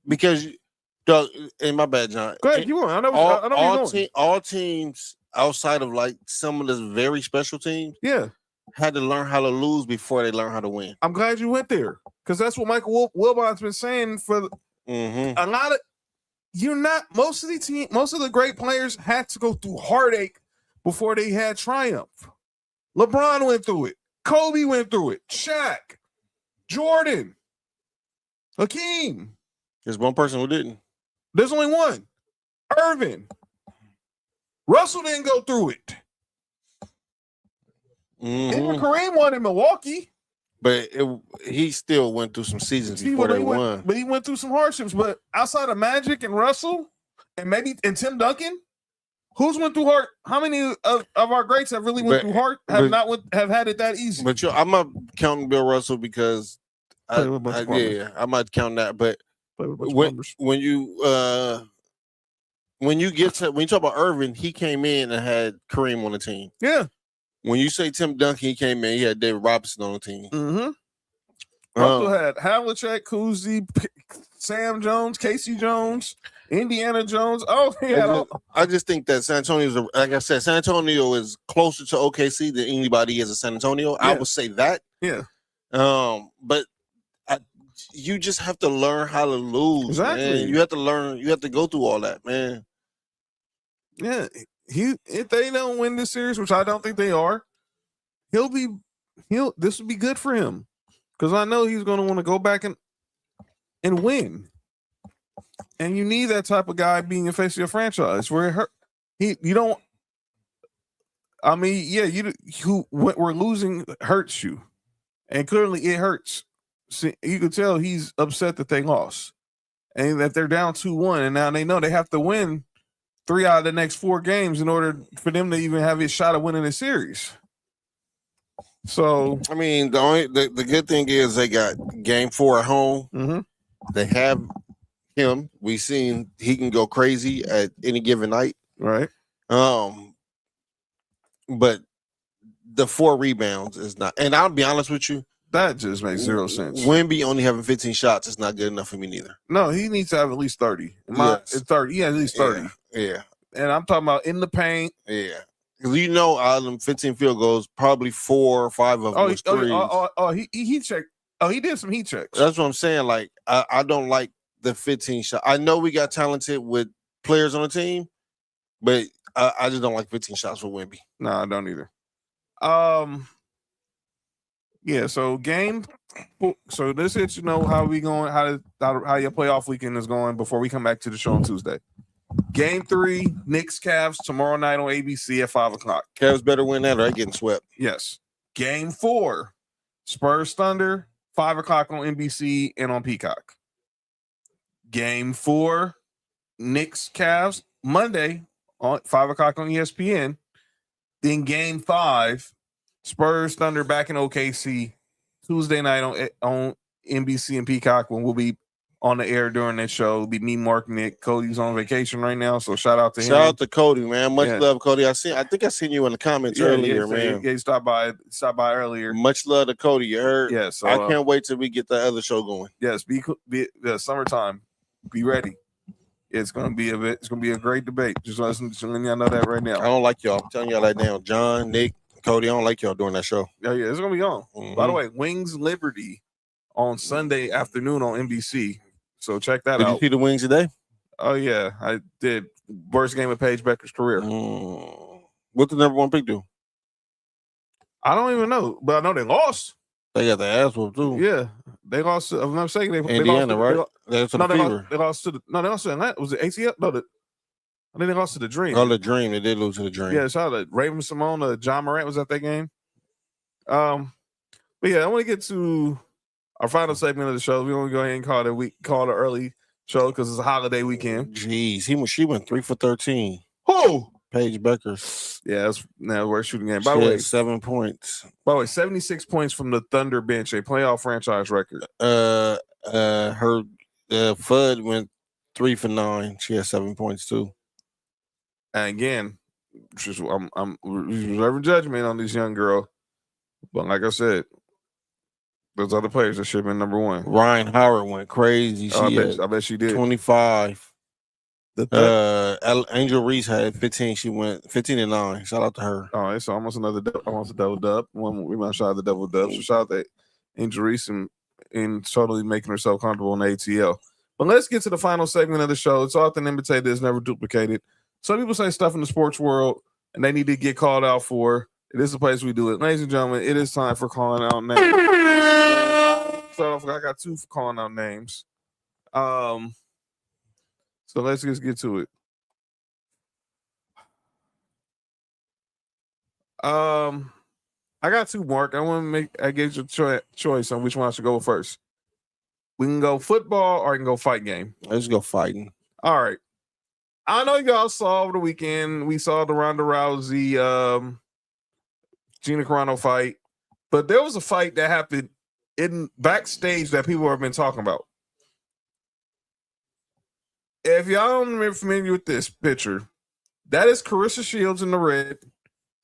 because Doug, and my bad, John. Go ahead, you want. I know where you're going. All teams outside of like some of the very special teams, had to learn how to lose before they learn how to win. I'm glad you went there because that's what Michael Wilbon's been saying for a lot of. Most of the great players had to go through heartache before they had triumph. LeBron went through it. Kobe went through it. Shaq, Jordan, Hakeem. There's one person who didn't. There's only one. Irvin. Russell didn't go through it. Even Kareem won in Milwaukee. But he still went through some seasons before they won. But he went through some hardships. But outside of Magic and Russell and Tim Duncan, who's went through hard? How many of our greats have really went through hard? Have had it that easy? But I'm not counting Bill Russell because I might count that. But when you talk about Irvin, he came in and had Kareem on the team. Yeah. When you say Tim Duncan, he came in, he had David Robinson on the team. Russell had Havlicek, Kuzi, Sam Jones, Casey Jones, Indiana Jones. Oh, yeah. I just think that San Antonio like I said, San Antonio is closer to OKC than anybody is in San Antonio. Yeah. I would say that. Yeah. But you just have to learn how to lose. Exactly. Man. You have to learn. You have to go through all that, man. Yeah. If they don't win this series, which I don't think they are, this would be good for him. Because I know he's going to want to go back and win. And you need that type of guy being a face of your franchise where it hurt. You don't. I mean, yeah, we're losing hurts you. And clearly it hurts. See, you can tell he's upset that they lost. And that they're down 2-1. And now they know they have to win 3 out of the next 4 games in order for them to even have a shot of winning the series. So I mean, the good thing is they got game 4 at home. Mm-hmm. They have him. We seen he can go crazy at any given night. Right. But the 4 rebounds is not, and I'll be honest with you, that just makes 0 sense. Wemby only having 15 shots is not good enough for me neither. No, he needs to have at least 30. It's 30. Yeah, at least 30. Yeah. And I'm talking about in the paint. Yeah. Because out of them 15 field goals, probably 4 or 5 of them was threes. He checked. Oh, he did some heat checks. That's what I'm saying. Like, I don't like the 15 shot. I know we got talented with players on the team, but I just don't like 15 shots for Wemby. No, I don't either. Yeah, so this hits how we going, how your playoff weekend is going before we come back to the show on Tuesday. Game 3, Knicks Cavs tomorrow night on ABC at 5:00. Cavs better win that or they're getting swept. Yes. Game 4, Spurs Thunder, 5:00 on NBC and on Peacock. Game 4, Knicks Cavs, Monday on 5:00 on ESPN. Then Game 5, Spurs Thunder back in OKC, Tuesday night on NBC and Peacock, when we'll be on the air during that show. It'll be me, Mark, Nick. Cody's on vacation right now, so shout out to him. Shout out to Cody, man. Much Yeah. love, Cody. I think I seen you in the comments earlier, man. Yeah, he stopped by earlier. Much love to Cody. You heard? Yeah, so I can't wait till we get the other show going. Yes, be summertime. Be ready. It's gonna be a great debate. Just letting y'all know that right now. I don't like y'all. I'm telling y'all that now. John, Nick, Cody, I don't like y'all doing that show. Yeah, it's gonna be on. By the way, Wings Liberty on Sunday afternoon on NBC. So check that out. Did you see the Wings today? Oh yeah, I did. Worst game of Paige Becker's career. What the number one pick do? I don't even know, but I know they lost. They got the ass whooped too. Yeah, they lost. If I'm not mistaken, Indiana, right? That's They Fever. lost to the. No, they lost to Atlanta. Was it ACL? No, I think they lost to the Dream. Oh, the Dream. They did lose to the Dream. Yeah, shout out to Raven Simone. John Morant was at that game. But yeah, I want to get to our final segment of the show. We want to go ahead and call it an early show because it's a holiday weekend. Jeez, she went 3 for 13. Who? Paige Becker. Yeah, that's now worst shooting game. By By the way, 7 points. By the way, 76 points from the Thunder bench, a playoff franchise record. Her Fudd went 3 for 9. She had 7 points too. And again, I'm reserving judgment on this young girl, but like I said, there's other players that should have been number one. Ryan Howard went crazy. I bet she did. 25. Angel Reese had 15. She went 15 and 9. Shout out to her. Oh, it's almost a double dub. We might shout out the double dub. So shout out to Angel Reese and totally making herself comfortable in the ATL. But let's get to the final segment of the show. It's often imitated, it's never duplicated. Some people say stuff in the sports world and they need to get called out for. It is the place we do it. Ladies and gentlemen, it is time for calling out names. So I got 2 for calling out names. So let's just get to it. I got 2, Mark. I gave you a choice on which one I should go first. We can go football or I can go fight game. Let's go fighting. All right. I know y'all saw over the weekend. We saw the Ronda Rousey, Gina Carano fight, but there was a fight that happened in backstage that people have been talking about. If y'all aren't familiar with this picture, that is Carissa Shields in the red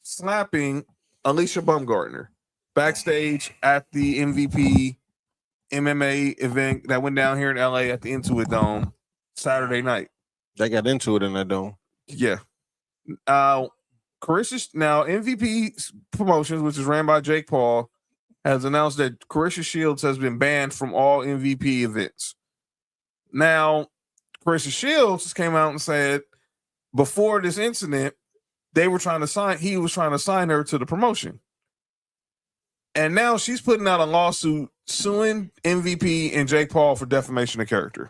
slapping Alicia Baumgartner backstage at the MVP MMA event that went down here in LA at the Intuit Dome Saturday night. They got into it in that dome. Yeah. Carissa, now MVP Promotions, which is ran by Jake Paul, has announced that Carissa Shields has been banned from all MVP events. Now, Carissa Shields came out and said before this incident, he was trying to sign her to the promotion. And now she's putting out a lawsuit suing MVP and Jake Paul for defamation of character.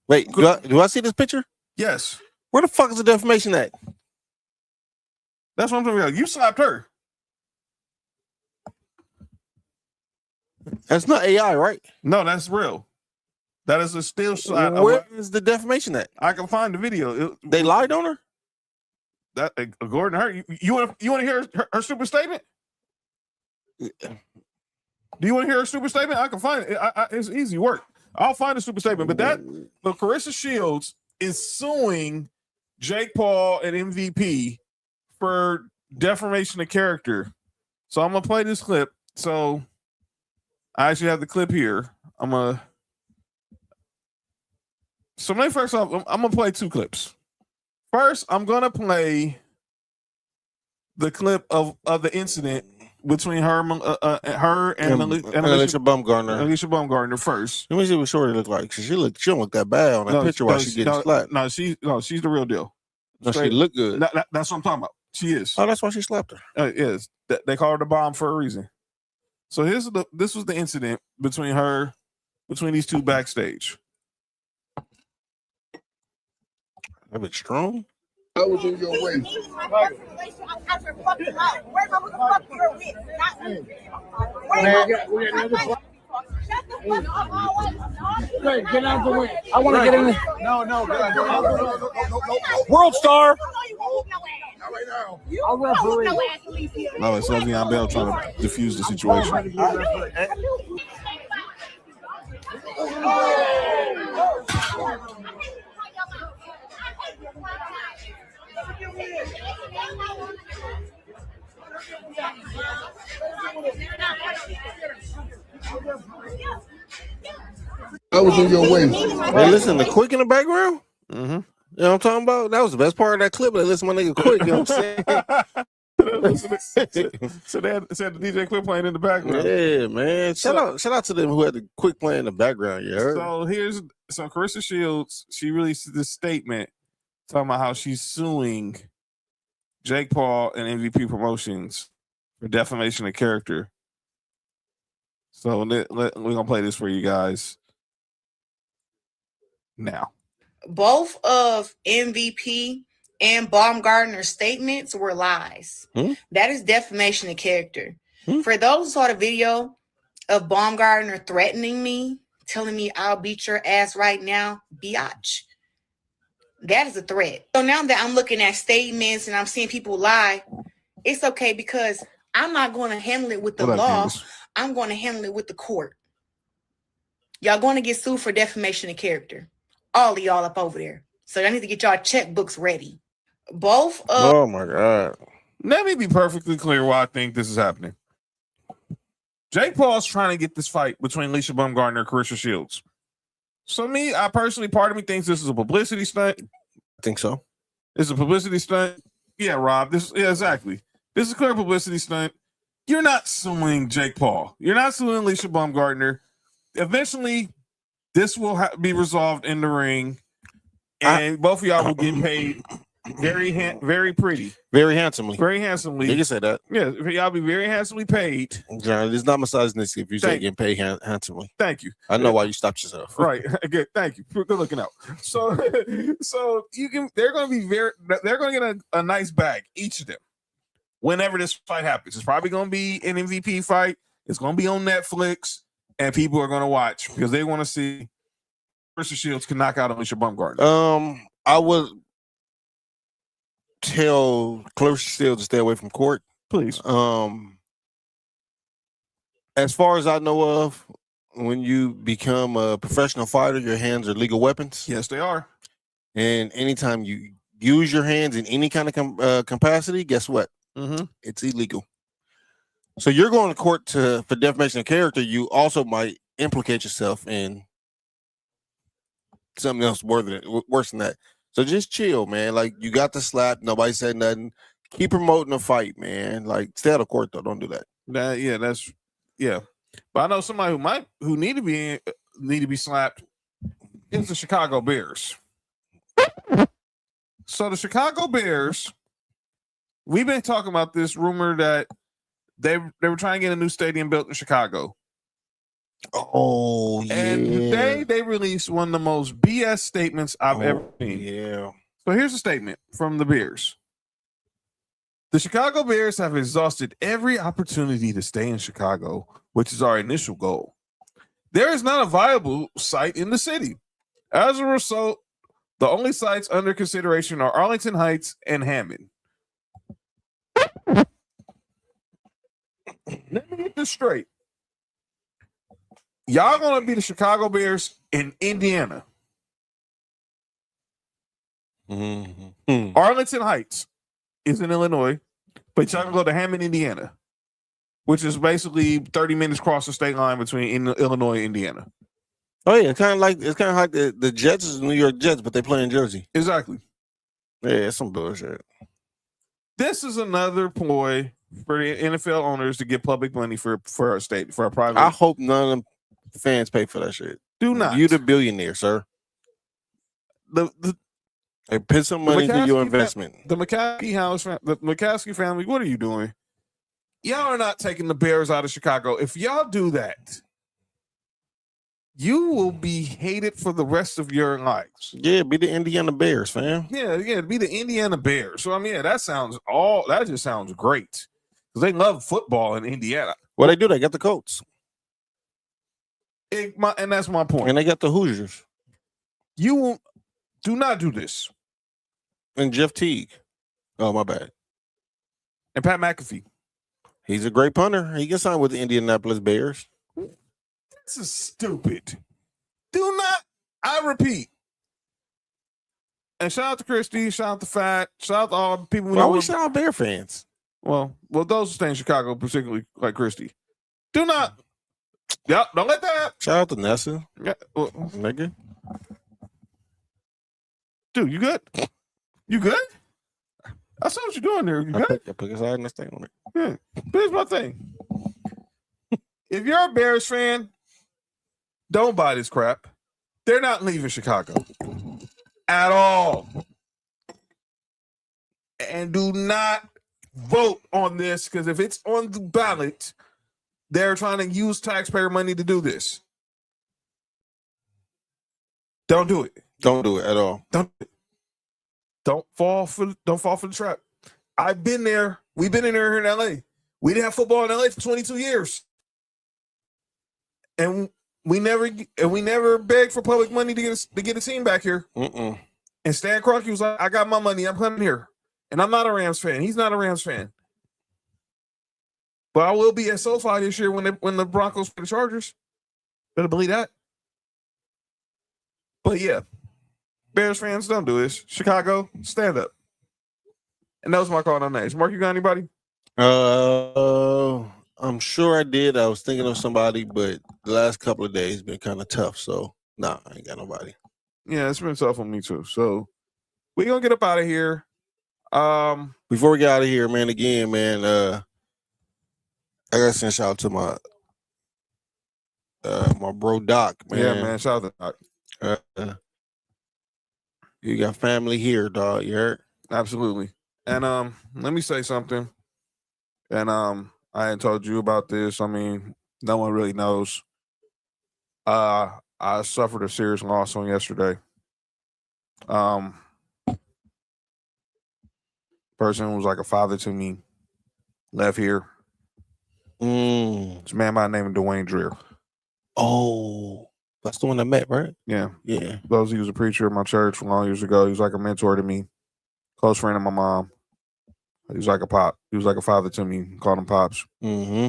Wait, do I see this picture? Yes. Where the fuck is the defamation at? That's what I'm talking about. You slapped her. That's not AI, right? No, that's real. That is a still shot. Where is the defamation at? I can find the video. They lied on her? That according to her, you want to hear her stupid statement? Do you want to hear her stupid statement? I can find it. It's easy work. I'll find the stupid statement. But Carissa Shields is suing Jake Paul and MVP for defamation of character. So I'm gonna play this clip. So I actually have the clip here. So maybe first off, I'm gonna play 2 clips. First, I'm gonna play the clip of the incident between her and Alicia Baumgartner. Alicia Baumgartner first. Let me see what Shorty look like. She don't look that bad on that picture while she getting slapped. No, she's the real deal. No, she look good. That's what I'm talking about. She is. Oh, that's why she slapped her. Yes, they call her the bomb for a reason. So this was the incident between these 2 backstage. That bitch strong. I was in your way. Get out the way. I want to get in there. No. World star. Not right now. I'll referee. No, it's Le'Veon Bell trying to defuse the situation. I was in your way. Hey, listen, the Quick in the background. Mm-hmm. You know what I'm talking about? That was the best part of that clip. Like, listen, my nigga Quick. You know what I'm saying? So they said the DJ Quick playing in the background. Yeah, man. Shout out to them who had the Quick playing in the background. You heard? So Carissa Shields, she released this statement talking about how she's suing Jake Paul and MVP Promotions for defamation of character. So we're gonna play this for you guys now. Both of MVP and Baumgartner's statements were lies. That is defamation of character. For those who saw the video of Baumgartner threatening me, telling me I'll beat your ass right now, biatch. That is a threat. So now that I'm looking at statements and I'm seeing people lie, it's okay because I'm not going to handle it with the law. I'm going to handle it with the court. Y'all going to get sued for defamation of character. All of y'all up over there. So y'all need to get y'all checkbooks ready. Both of Oh my God. Let me be perfectly clear why I think this is happening. Jake Paul's trying to get this fight between Alicia Baumgartner and Carissa Shields. So I personally, part of me thinks this is a publicity stunt. I think so. It's a publicity stunt. Yeah, Rob. Exactly. This is a clear publicity stunt. You're not suing Jake Paul. You're not suing Alicia Baumgartner. Eventually, this will be resolved in the ring, and both of y'all will get paid very pretty. Very handsomely. Very handsomely. You can say that. Yeah, y'all be very handsomely paid. John, it's not misogynistic if you say getting paid handsomely. Thank you. I know why you stopped yourself. Right. Good. Thank you. Good looking out. So you can. They're going to get a nice bag, each of them, whenever this fight happens. It's probably going to be an MVP fight. It's going to be on Netflix, and people are going to watch because they want to see Carissa Shields can knock out Alicia Baumgartner. I would tell Carissa Shields to stay away from court, please. As far as I know of, when you become a professional fighter, your hands are legal weapons. Yes, they are. And anytime you use your hands in any kind of capacity, guess what? It's illegal. So you're going to court for defamation of character. You also might implicate yourself in something else worse than that. So just chill, man. Like, you got the slap. Nobody said nothing. Keep promoting the fight, man. Like, stay out of court, though. Don't do that. Yeah. But I know somebody who need to be slapped is the Chicago Bears. So the Chicago Bears, we've been talking about this rumor that they were trying to get a new stadium built in Chicago. Oh, yeah. And today they released one of the most BS statements I've ever seen. Yeah. So here's a statement from the Bears. The Chicago Bears have exhausted every opportunity to stay in Chicago, which is our initial goal. There is not a viable site in the city. As a result, the only sites under consideration are Arlington Heights and Hammond. Let me get this straight. Y'all gonna be the Chicago Bears in Indiana. Arlington Heights is in Illinois, but y'all can go to Hammond, Indiana, which is basically 30 minutes across the state line between Illinois and Indiana. Oh yeah, it's kind of like the Jets is New York Jets, but they play in Jersey. Exactly. Yeah, it's some bullshit. This is another ploy for the NFL owners to get public money for a private. I hope none of the fans pay for that shit. Do not. You the billionaire, sir. Hey, put some money into your investment. The McCaskey family, what are you doing? Y'all are not taking the Bears out of Chicago. If y'all do that, you will be hated for the rest of your lives. Yeah, be the Indiana Bears, fam. Yeah, be the Indiana Bears. So I mean, that just sounds great because they love football in Indiana. Well, they do. They got the Colts, and that's my point. And they got the Hoosiers. You won't. Do not do this. And Jeff Teague. Oh, my bad. And Pat McAfee. He's a great punter. He can sign with the Indianapolis Bears. This is stupid. Do not. I repeat. And shout out to Christy. Shout out to Fat. Shout out to all the people. Why we shout out Bear fans? Well, those who stay in Chicago, particularly like Christy. Do not Yep, don't let that happen. Shout out to Nessa. Yeah, nigga. Dude, you good? You good? I saw what you're doing there. You good? I put his eye in this thing on it. Yeah. But here's my thing. If you're a Bears fan, don't buy this crap. They're not leaving Chicago at all. And do not vote on this, because if it's on the ballot, they're trying to use taxpayer money to do this. Don't do it. Don't do it at all. Don't fall for the trap. I've been there. We've been in there here in LA. We didn't have football in LA for 22 years. And we never begged for public money to get a team back here. Mm-mm. And Stan Kroenke was like, I got my money. I'm coming here. And I'm not a Rams fan. He's not a Rams fan. But I will be at SoFi this year when the Broncos play the Chargers. Better believe that. But yeah, Bears fans, don't do this. Chicago, stand up. And that was my call on that. Mark, you got anybody? I'm sure I did. I was thinking of somebody, but the last couple of days been kind of tough. So nah, I ain't got nobody. Yeah, it's been tough on me too. So we're gonna get up out of here. Before we get out of here, man, again, man, I gotta send a shout out to my bro Doc, man. Yeah, man, shout out to Doc. You got family here, dog. You heard? Absolutely. And let me say something. And I hadn't told you about this. I mean, no one really knows. I suffered a serious loss on yesterday. Person who was like a father to me left here. It's a man by the name of Dwayne Dreer. Oh, that's the one I met, right? Yeah. Yeah. Those he was a preacher at my church from long years ago. He was like a mentor to me, close friend of my mom. He was like a pop. He was like a father to me. Called him Pops. Mm-hmm.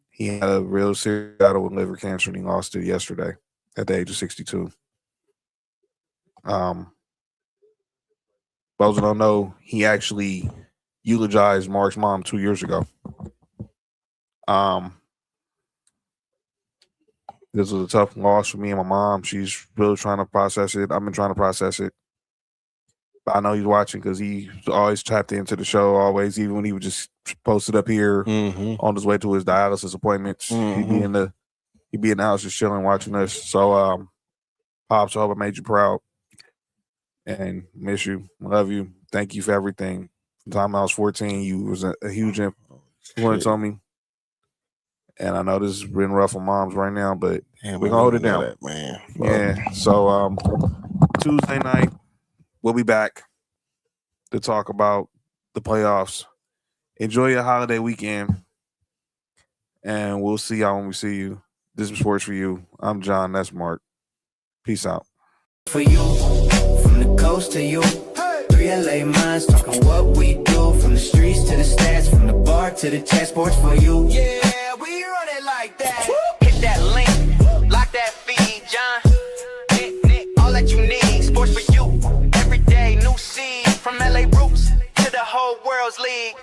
He had a real serious battle with liver cancer, and he lost it yesterday at the age of 62. Those who don't know, he actually eulogized Mark's mom 2 years ago. This was a tough loss for me and my mom. She's really trying to process it. I've been trying to process it. But I know he's watching because he always tapped into the show, always, even when he would just post it up here on his way to his dialysis appointments. He'd be in the house just chilling, watching us. So, Pops, I hope I made you proud. And miss you. Love you. Thank you for everything. From the time I was 14, you was a huge influence on me. And I know this has been rough on moms right now, but we're going to hold it down. That, man. Yeah. So Tuesday night, we'll be back to talk about the playoffs. Enjoy your holiday weekend. And we'll see y'all when we see you. This is Sports for You. I'm John. That's Mark. Peace out. For you, from the coast to you, 3 LA minds talking what we do, from the streets to the stats, from the bar to the chat. Sports for you. Yeah, we run it like that. Hit that link, lock that feed, John. Nick, all that you need. Sports for you. Every day, new seed, from LA roots to the whole world's league.